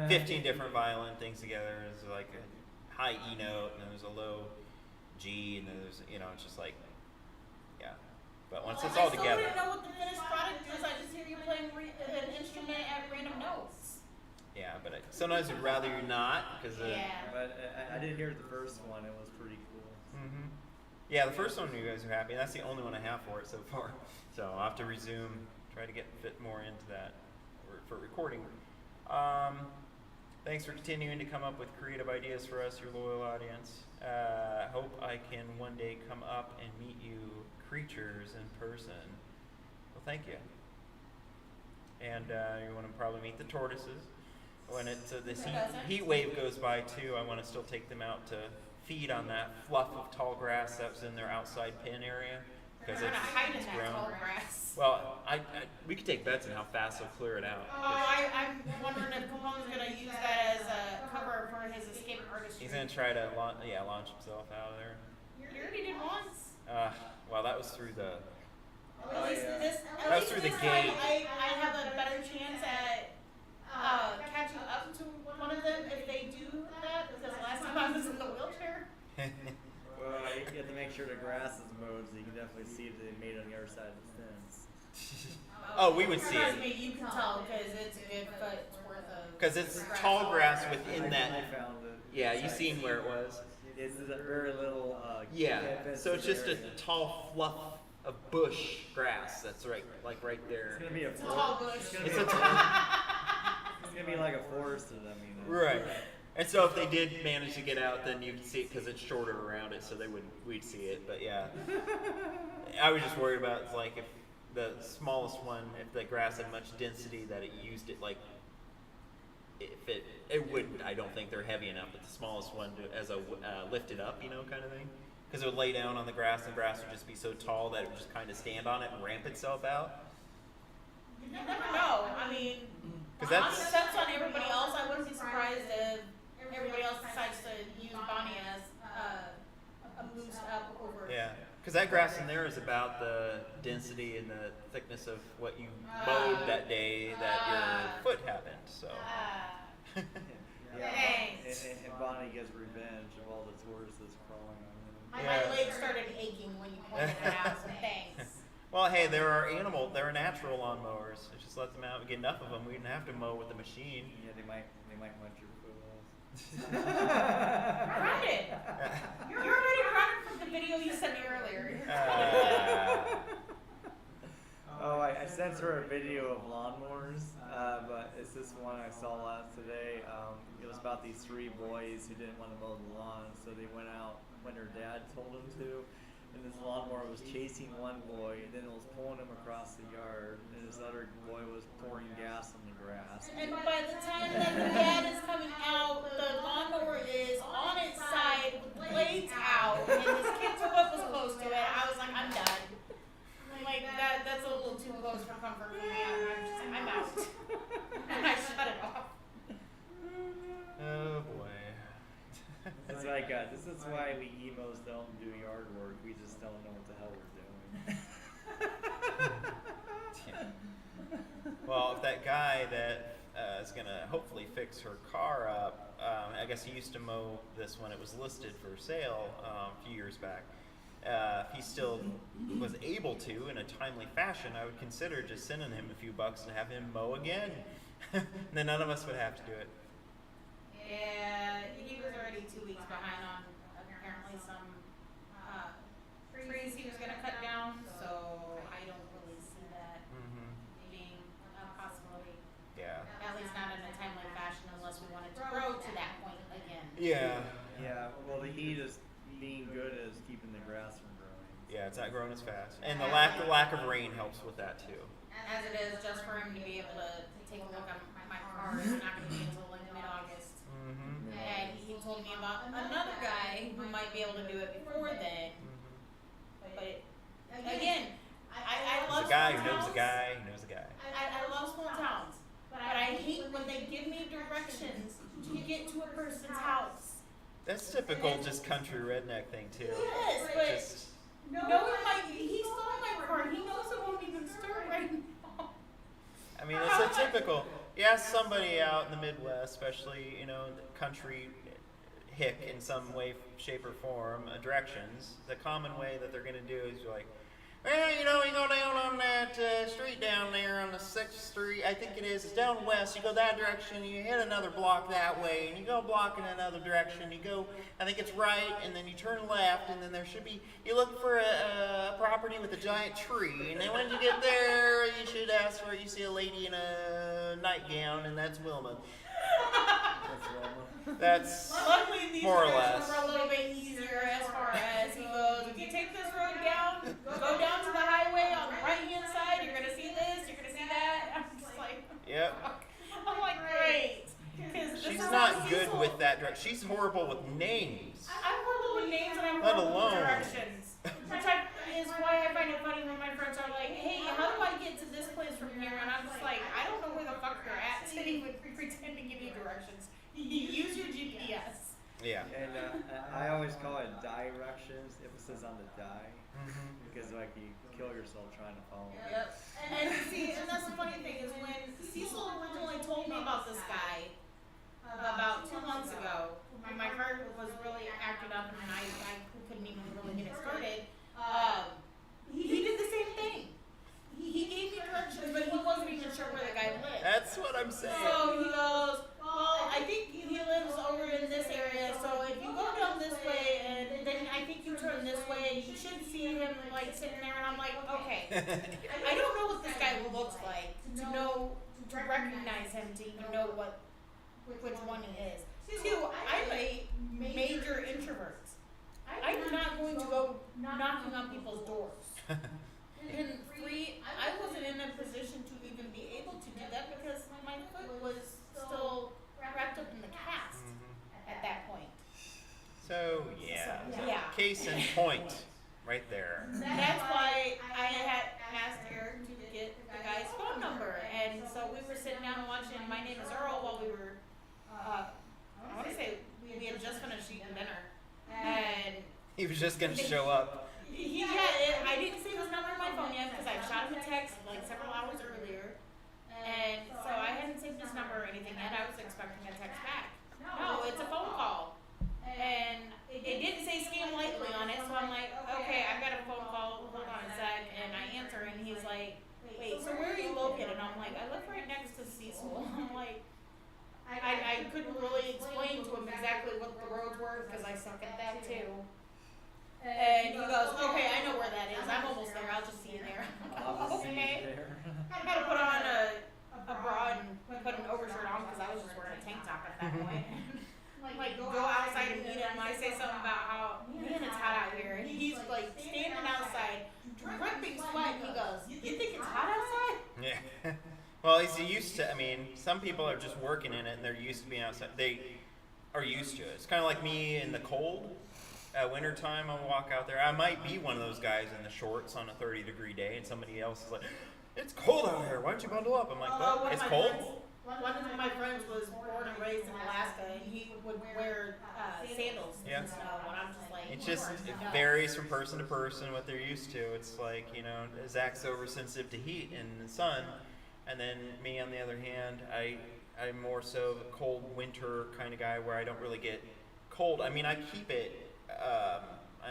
15 different violin things together. There's like a high E note, and then there's a low G, and then there's, it's just like, yeah. But once it's all I together. still didn't know what the finished product is. I just hear you playing an instrument at random notes. Yeah, but sometimes I'd rather you not, because Yeah. But I did hear the first one. It was pretty cool. Mm-hmm. Yeah, the first one you guys are happy. That's the only one I have for it so far. So I'll have to resume, try to fit more into that for recording. Thanks for continuing to come up with creative ideas for us, your loyal audience. Hope I can one day come up and meet you creatures in person. Well, thank you. And you want to probably meet the tortoises. When this heat wave goes by too, I want to still take them out to feed on that fluff of tall grass that's in their outside pen area, because They're gonna hide in it's that grown. tall grass. Well, we could take bets on how fast they'll clear it out. Oh, I'm wondering if Capone's gonna use that as a cover for his escape artistry. He's gonna try to launch himself out of there. You already did once. Well, that was through the. At least this. That was through the time, gate. I have a better chance at catching up to one of them if they do that. Because last time I was in the wheelchair. Well, you have to make sure the grass is mowed, so you can definitely see if they made it on the other side of the fence. Oh, we would see Trust it. me, you can tell because it's a good foot's worth of. Because it's tall grass within I that. found it. Yeah, you seen where it was. It's a very little. Yeah, fenced so it's just a area. tall fluff of bush grass that's right there. It's gonna be a It's a tall bush. It's a It's gonna be like a forest of them, Right. And so if they did manage to get out, then you'd see it because it's shorter around it, so we'd see it. But yeah, I was just worried about like if the smallest one, if the grass had much density that it used it like. If it wouldn't, I don't think they're heavy enough, but the smallest one as a lifted up, kind of thing. Because it would lay down on the grass would just be so tall that it would just kind of stand on it and ramp itself out. You never know. I mean, 'Cause on that's- the steps on everybody else, I wouldn't be surprised if everybody else decides to use Bonnie as a boost up over. Yeah, because that grass in there is about the density and the thickness of what you mowed that day that your foot happened. So. Yeah, Thanks. and Bonnie gets revenge of all the tortoises crawling on him. My Yeah. legs started aching when you pointed it out, so thanks. Well, hey, there are natural lawnmowers. Just let them out and get enough of them. We didn't have to mow with the machine. Yeah, they might munch your foot Run it. You're already running from the video you sent me earlier. Oh, I sent her a video of lawnmowers, but it's this one I saw today. It was about these three boys who didn't want to mow the lawn, so they went out when their dad told them to. And this lawnmower was chasing one boy, and then it was pulling him across the yard, and this other boy was pouring gas on the grass. And by the time that the dad is coming out, the lawnmower is on its side with blades out, and this kid's foot was close to it. I was like, I'm done. Like that's a little too close for comfort for me. I'm out. And I shut it off. Oh boy. It's like, this is why we emos don't do yard work. We just don't know what the hell we're doing. Well, if that guy that is gonna hopefully fix her car up, I guess he used to mow this when it was listed for sale a few years back. If he still was able to in a timely fashion, I would consider just sending him a few bucks to have him mow again. And then none of us would have to do it. Yeah, he was already 2 weeks behind on apparently some trees he was gonna cut down, so I don't really see that being a possibility. Yeah. At least not in a timely fashion unless we wanted to grow to that point again. Yeah. Yeah, well, the heat is being good as keeping the grass from growing. Yeah, it's not growing as fast. And the lack of rain helps with that too. As it is, just for him to be able to take a look at my car, it's not gonna be until like mid-August. told me about another guy who might be able to do it before then. But again, I He's love a guy small who knows a towns. guy who knows a guy. I love small towns, but I hate when they give me directions to get to a person's house. That's typical, just country redneck thing too. Yes, but Just he stole my car. He knows it won't even start right now. I mean, it's a typical. You ask somebody out in the Midwest, especially the country hick in some way, shape, or form, directions. The common way that they're going to do is you're like, well, you go down on that street down there on the 6th Street, I think it is. It's down west. You go that direction, you hit another block that way, and you go a block in another direction. You go, I think it's right, and then you turn left, and then there should be, you look for a property with a giant tree, and then when you get there, you should ask for, you see a lady in a nightgown, and that's Wilma. That's Luckily, these more or directions less. were a little bit easier as far as he goes, if you take this road down, go down to the highway on the right hand side, you're gonna see this, you're gonna see that. I'm just like, Yep. I'm like, great. 'Cause this She's is not how good Cecil- with that direction. She's horrible with names. I'm horrible with names and I'm Let horrible with alone- directions. Which is why I find it funny when my friends are like, hey, how do I get to this place from here? And I'm just like, I don't know where the fuck you're at to even pretend to give you directions. Use your GPS. Yeah. And I always call it directions, emphasis on the die, because like you kill yourself trying to follow it. Yep. And see, and that's the funny thing is when Cecil originally told me about this guy about 2 months ago, when my car was really acted up and I couldn't even really get it started, he did the same thing. He gave me directions, but he wasn't even sure where the guy lived. That's what I'm saying. So he goes, well, I think he lives over in this area, so if you go down this way, and then I think you turn this way, and you should see him, like, sitting there, and I'm like, okay. I don't know what this guy looks like to recognize him, to even know which one he is. Two, I'm a major introvert. I'm not going to go knocking on people's doors. And three, I wasn't in a position to even be able to do that because my foot was still wrapped up in the cast at that point. So yeah. Yeah. Case in point, right there. That's why I had asked Eric to get the guy's phone number. And so we were sitting down and watching My Name is Earl while we were, I want to say we had just finished eating dinner. And He was just gonna show up. I didn't save his number on my phone yet because I shot him a text like several hours earlier. And so I hadn't saved his number or anything yet. I was expecting a text back. No, it's a phone call. And it didn't say scam likely on it, so I'm like, okay, I've got a phone call, hold on a sec, and I answer, and he's like, wait, so where are you located? And I'm like, I live right next to Cecil. I'm like, I couldn't really explain to him exactly what the roads were, because I suck at that too. And he goes, okay, I know where that is, I'm almost there, I'll just see you there. I'll just see Okay. you there. I had to put on a bra and put an overshirt on, because I was just wearing a tank top at that point. Like go outside and meet him. I say something about how, man, it's hot out here. And he's like standing outside, dripping sweat. And he goes, you think it's hot outside? Yeah. Well, he's used to. I mean, some people are just working in it and they're used to being outside. They are used to it. It's kind of like me in the cold. At wintertime, I'll walk out there. I might be one of those guys in the shorts on a 30-degree day, and somebody else is like, "It's cold out here. Why don't you bundle up?" I'm like, Although "What? It's cold." One of my friends was born and raised in Alaska, and he would wear sandals in Yeah. the snow. And I'm just like, It just it varies from person to person what they're used to. It's like, Zach's oversensitive to heat and the sun, and then me on the other hand, I'm more so a cold winter kind of guy where I don't really get cold. I mean, I keep it. I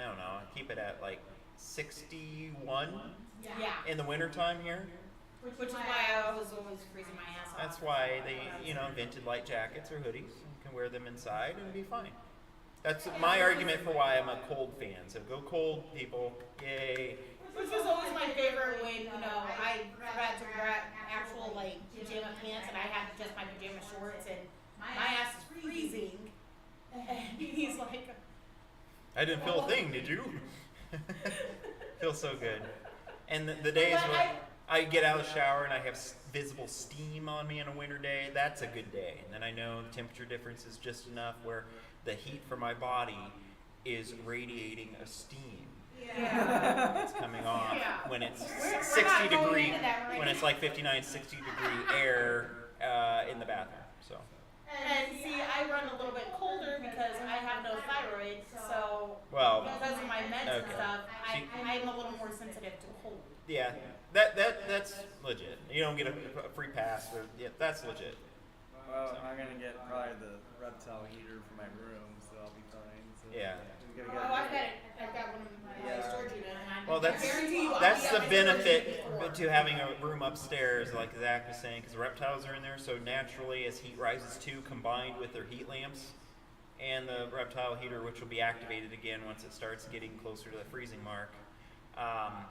don't know. I keep it at like 61 Yeah. in the wintertime here. Which is why I was always freezing my ass off. That's why they, invented light jackets or hoodies. You can wear them inside and be fine. That's my argument for why I'm a cold fan. So go cold, people. Yay. Which was always my favorite when, I forgot to grab actual, pajama pants and I had just my pajama shorts and my ass is freezing. And he's like, I didn't feel a thing, did you? Feels so good. And the days when I get out of the shower and I have visible steam on me on a winter day, that's a good day. And then I know the temperature difference is just enough where the heat from my body is radiating a steam. Yeah. It's coming off Yeah. when it's We're 60 not going degree, into that right when it's now. like 59, 60 degree air in the bathroom. So And see, I run a little bit colder because I have no thyroid, so well, because of my meds and Okay. stuff, See- I'm a little more sensitive to cold. yeah, that's legit. You don't get a free pass, but yeah, that's legit. Well, I'm gonna get probably the reptile heater for my room, so I'll be fine. So Yeah. I'm gonna Oh, get I've got one in my Yeah. storage unit, and Well, I guarantee you I'll that's be the out of storage benefit unit before. to having a room upstairs, like Zach was saying, because the reptiles are in there. So naturally, as heat rises too, combined with their heat lamps and the reptile heater, which will be activated again once it starts getting closer to the freezing mark,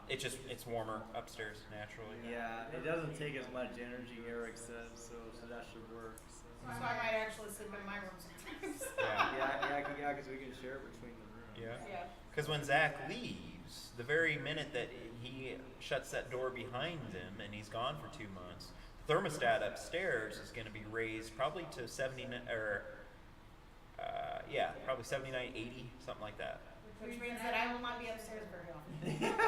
it's warmer upstairs naturally. Yeah, it doesn't take as much energy, Eric said, so that should work. So. So I might actually sleep in my room sometimes. Yeah. Because we can share it between the rooms. Yeah. Yeah. Because when Zach leaves, the very minute that he shuts that door behind him and he's gone for 2 months, the thermostat upstairs is going to be raised probably to 79 or probably 79, 80, something like that. Which means that I will not be upstairs very often.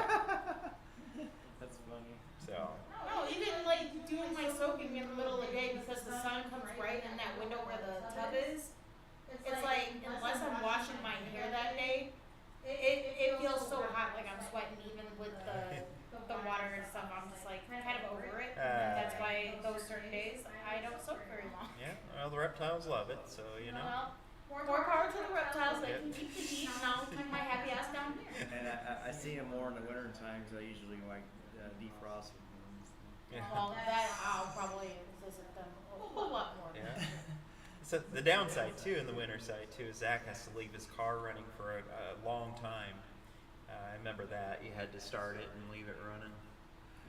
That's funny. So No, even like doing my soaking in the middle of the day because the sun comes right in that window where the tub is. It's like unless I'm washing my hair that day, it feels so hot, like I'm sweating even with the water and stuff. I'm just like kind of over it. That's why those certain days I don't soak very long. yeah, well the reptiles love it, so you know. Well, more power to the reptiles. They Yeah. can keep the heat, and I'll keep my happy ass down here. And I see them more in the winter time because I usually like defrost with them. Yeah. Well, that I'll probably visit them a whole lot more. Yeah. So the downside too, in the winter side too, is Zach has to leave his car running for a long time. I remember that you had to start it and leave it running.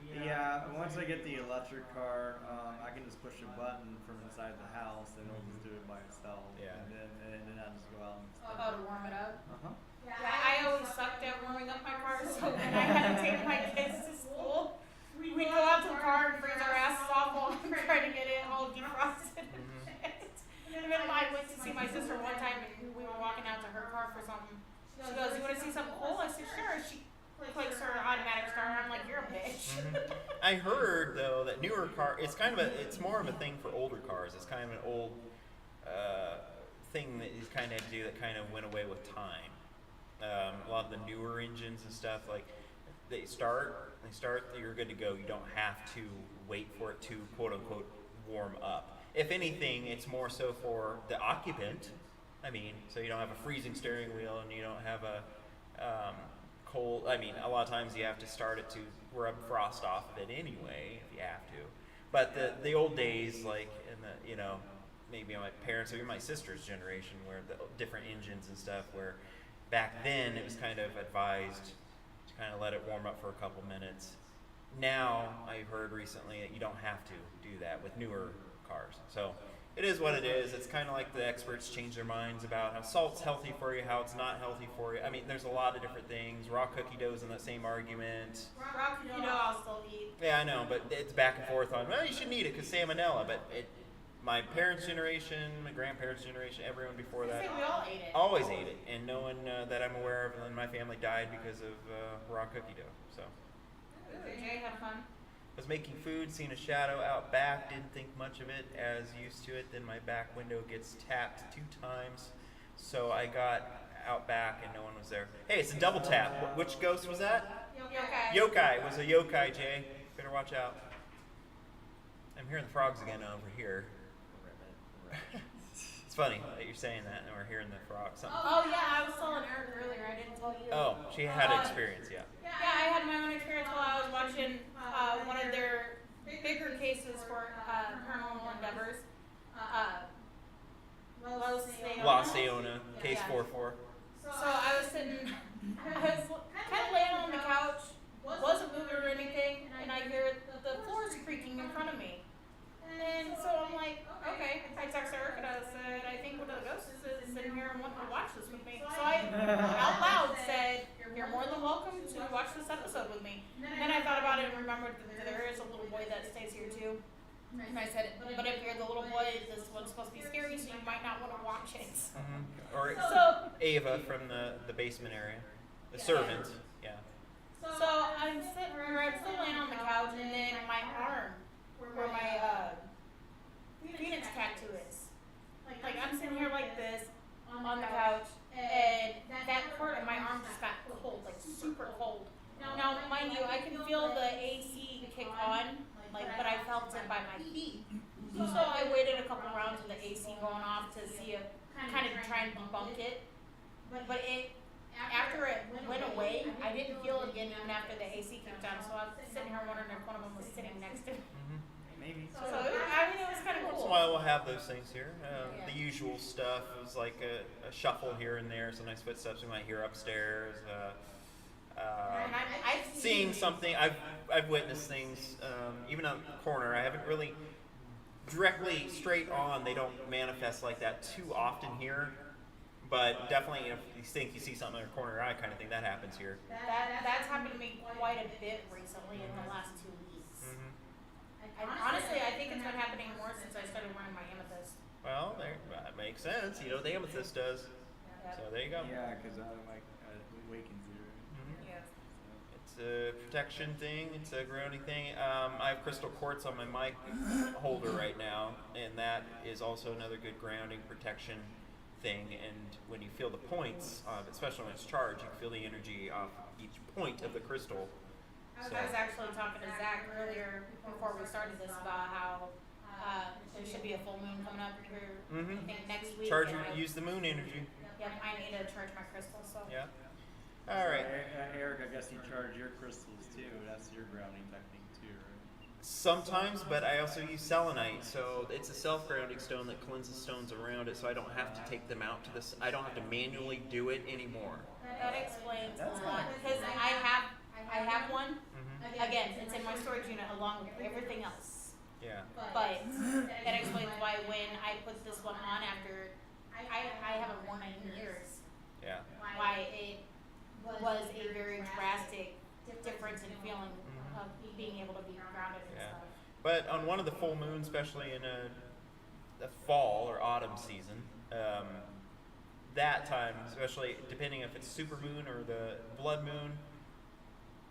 Yeah, once I get the electric car, I can just push a button from inside the house and it'll just do it by itself. Yeah. And then I'll just go out and Oh, to warm it up. Uh-huh. Yeah, I always sucked at warming up my car, so when I had to take my kids to school, we'd go out to the car and freeze our asses off while I'm trying to get it all defrosted. And then I went to see my sister one time and we were walking out to her car for something. She goes, "You want to see something cool?" I said, "Sure." She clicks her automatic start. I'm like, "You're a bitch." I heard though that newer it's more of a thing for older cars. It's kind of an old thing that is kind of do that kind of went away with time. A lot of the newer engines and stuff, like they start, you're good to go. You don't have to wait for it to quote unquote warm up. If anything, it's more so for the occupant. I mean, so you don't have a freezing steering wheel and you don't have a cold. I mean, a lot of times you have to start it to rub frost off of it anyway if you have to. But the old days, like in the maybe my parents or even my sister's generation, where the different engines and stuff, where back then it was kind of advised to kind of let it warm up for a couple minutes. Now I've heard recently that you don't have to do that with newer cars. So it is what it is. It's kind of like the experts change their minds about how salt's healthy for you, how it's not healthy for you. I mean, there's a lot of different things. Raw cookie dough's in that same argument. Rock, I'll still eat. Yeah, I know, but it's back and forth on, well, you shouldn't eat it because salmonella. But my parents' generation, my grandparents' generation, everyone before I that say we all ate it. always ate it. And no one that I'm aware of in my family died because of raw cookie dough. So Jay had fun. I was making food, seen a shadow out back, didn't think much of it, as used to it. Then my back window gets tapped 2 times. So I got out back and no one was there. Hey, it's a double tap. Which ghost was that? Yokai. Yokai. It was a yokai, Jay. Better watch out. I'm hearing the frogs again over here. It's funny that you're saying that and we're hearing the frogs. Oh yeah, I was telling Eric earlier. I didn't tell you. Oh, she had experience, yeah. Yeah, I had my own experience while I was watching one of their bigger cases for paranormal endeavors. La Seona, case Yeah. 44. So I was sitting, I was kind of laying on the couch, wasn't moving or anything, and I hear the floors creaking in front of me. And so I'm like, okay. I text Eric and I said, I think one of the ghosts is in here and wanting to watch this with me. So I out loud said, "You're more than welcome to watch this episode with me." And then I thought about it and remembered that there is a little boy that stays here too. And I said, but if you're the little boy, this one's supposed to be scary, so you might not want to watch it. Or So, Ava from the basement area, the servant. Yeah. so I'm still laying on the couch, and then my arm, where my Phoenix tattoo is. Like I'm sitting here like this on the couch, and that part of my arm just got cold, like super cold. Now, mind you, I can feel the AC kick on, like, but I felt it by my feet. So I waited a couple rounds of the AC going off to see if, kind of try and debunk it. But after it went away, I didn't feel it again even after the AC kicked on. So I was sitting here wondering if one of them was sitting next to me. Maybe. So I mean, it was kind of Once in cool. a while we'll have those things here. Yeah. The usual stuff is like a shuffle here and there, some nice footsteps we might hear upstairs. And I've Seeing something, I've witnessed things, even on the corner. I haven't really directly straight on. They don't manifest like that too often here, but definitely if you think you see something in the corner eye kind of thing, that happens here. That's happened to me quite a bit recently in the last 2 weeks. Honestly, I think it's been happening more since I started wearing my amethyst. Well, that makes sense. You know what the amethyst does. So there you go. Yeah, because like awakens you. Yeah. It's a protection thing. It's a grounding thing. I have crystal quartz on my mic holder right now, and that is also another good grounding protection thing. And when you feel the points, especially when it's charged, you can feel the energy off each point of the crystal. So, I was actually talking to Zach earlier before we started this about how there should be a full moon coming up here. I think next week. charge and use the moon energy. Yep, I need to charge my crystals. So. Yeah. All right. Eric, I guess you charge your crystals too. That's your grounding technique too, right? Sometimes, but I also use selenite, so it's a self-grounding stone that cleanses stones around it, so I don't have to take them out to this. I don't have to manually do it anymore. That explains That's a lot fine. because I have one. Again, it's in my storage unit along with everything else. Yeah. But that explains why when I put this one on after I haven't worn it in years, Yeah. why it was a very drastic difference in feeling of being able to be grounded and Yeah. stuff. But on one of the full moons, especially in the fall or autumn season, that time, especially depending if it's super moon or the blood moon,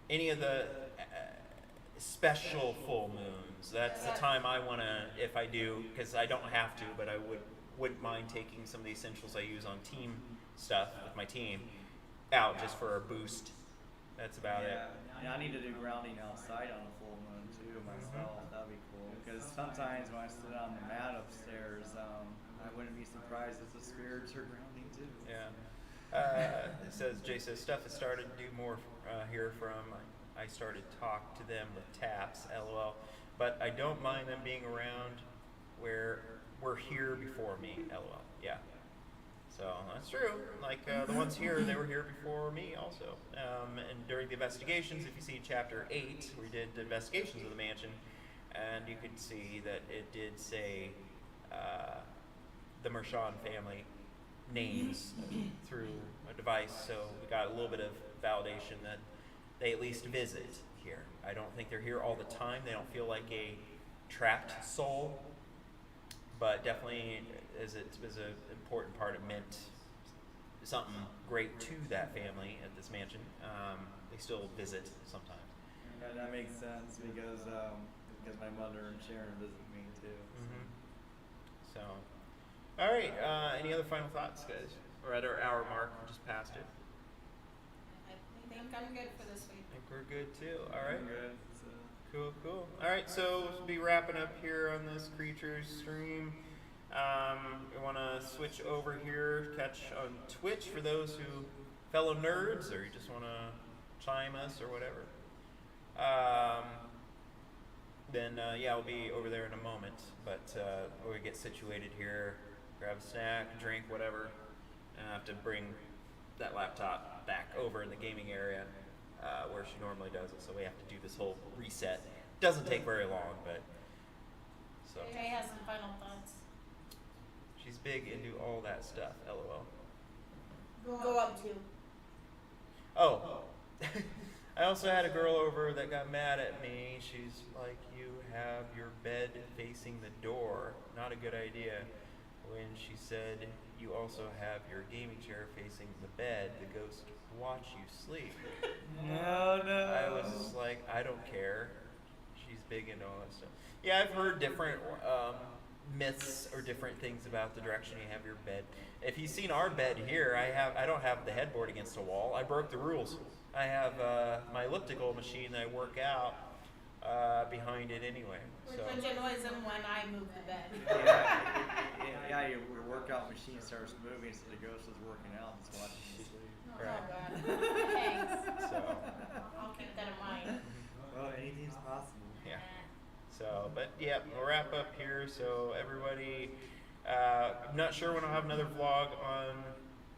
any of the special full moons, that's the time I want to, if I do, because I don't have to, but I wouldn't mind taking some of the essentials I use on team stuff with my team out just for a boost. That's about it. Yeah, I need to do grounding outside on a full moon too myself. That'd be cool. Because sometimes when I sit on the mat upstairs, I wouldn't be surprised if the spirits are grounding too. Yeah. Jay says, stuff has started to do more here from, I started talk to them with taps, lol. But I don't mind them being around where we're here before me, lol. Yeah. So that's true. Like the ones here, they were here before me also. And during the investigations, if you see chapter 8, we did the investigations of the mansion, and you could see that it did say the Mershon family names through a device, so we got a little bit of validation that they at least visit here. I don't think they're here all the time. They don't feel like a trapped soul, but definitely as it was an important part, it meant something great to that family at this mansion. They still visit sometimes. That makes sense because my mother and Sharon visit me too. So, all right. Any other final thoughts, guys? We're at our hour mark. We just passed it. I think I'm good for this week. I think we're good too. All right. Good. Cool. All right, so we'll be wrapping up here on this Creatures stream. We want to switch over here, catch on Twitch for those who fellow nerds, or you just want to chime us or whatever. Then we'll be over there in a moment. But we get situated here, grab a snack, drink, whatever, and I have to bring that laptop back over in the gaming area where she normally does it. So we have to do this whole reset. Doesn't take very long, but so Jay has some final thoughts. she's big into all that stuff. LOL. Go up to. Oh, I also had a girl over that got mad at me. She's like, "You have your bed facing the door. Not a good idea." When she said, "You also have your gaming chair facing the bed. The ghost watch you sleep." No, no. I was just like, I don't care. She's big into all that stuff. Yeah, I've heard different myths or different things about the direction you have your bed. If you've seen our bed here, I don't have the headboard against the wall. I broke the rules. I have my elliptical machine that I work out behind it anyway. So Which annoys him when I move the bed. Yeah, your workout machine starts moving, so the ghost is working out and it's watching you sleep. Oh, Right. God. Thanks. so I'll keep that in mind. Well, anything's possible. yeah. So, but yeah, we'll wrap up here. So everybody, I'm not sure when I'll have another vlog on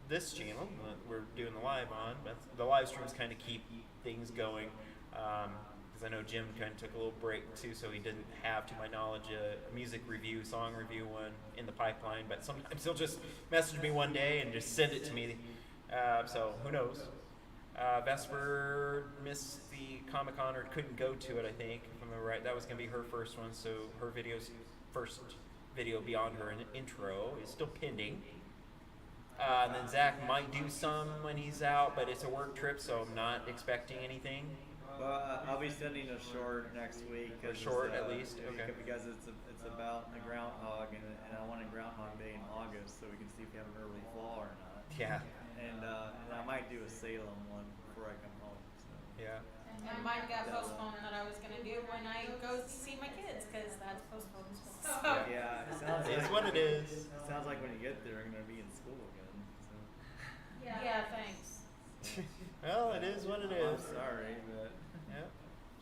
this channel that we're doing the live on, but the live streams kind of keep things going. Because I know Jim kind of took a little break too, so he didn't have, to my knowledge, a music review, song review one in the pipeline. But sometimes he'll just message me one day and just send it to me. So who knows? Vesper missed the Comic-Con or couldn't go to it, I think, if I'm right. That was going to be her first one, so her first video beyond her intro is still pending. And then Zach might do some when he's out, but it's a work trip, so I'm not expecting anything. Well, I'll be sending a short next week. A short, at least? Okay. Because it's about the groundhog, and I want a Groundhog Day in August, so we can see if we have an early fall or not. Yeah. And I might do a Salem one before I come home. So. Yeah. And mine got postponed that I was going to do when I go see my kids, because that's postponed. So. Yeah, it sounds It's like what it is. It sounds like when you get there, I'm gonna be in school again. So. Yeah, thanks. Well, it is what it I'm is. sorry, but Yep.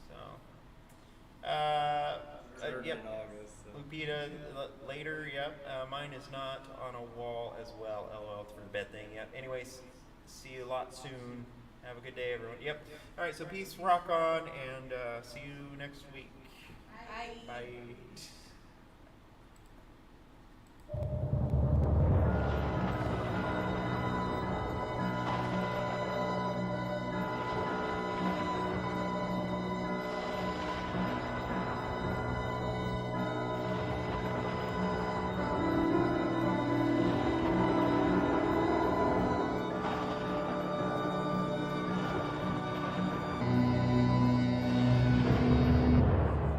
So. starting Yep. in August. So. Lupita later. Yep. Mine is not on a wall as well. LOL for the bed thing. Yep. Anyways, see you a lot soon. Have a good day, everyone. Yep. All right. So peace, rock on, and see you next week. Bye.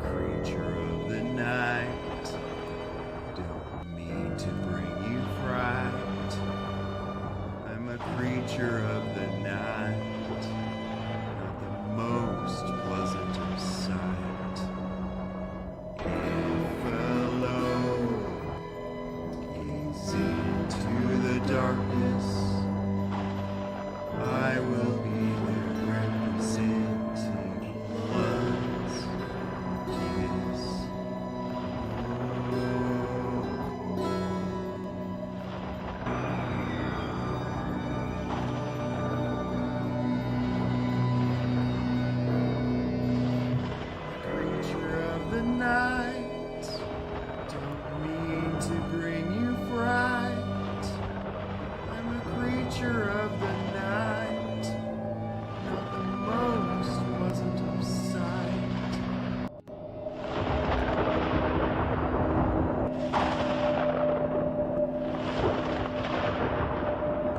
Creature of the night, don't mean to bring you fright. I'm a creature of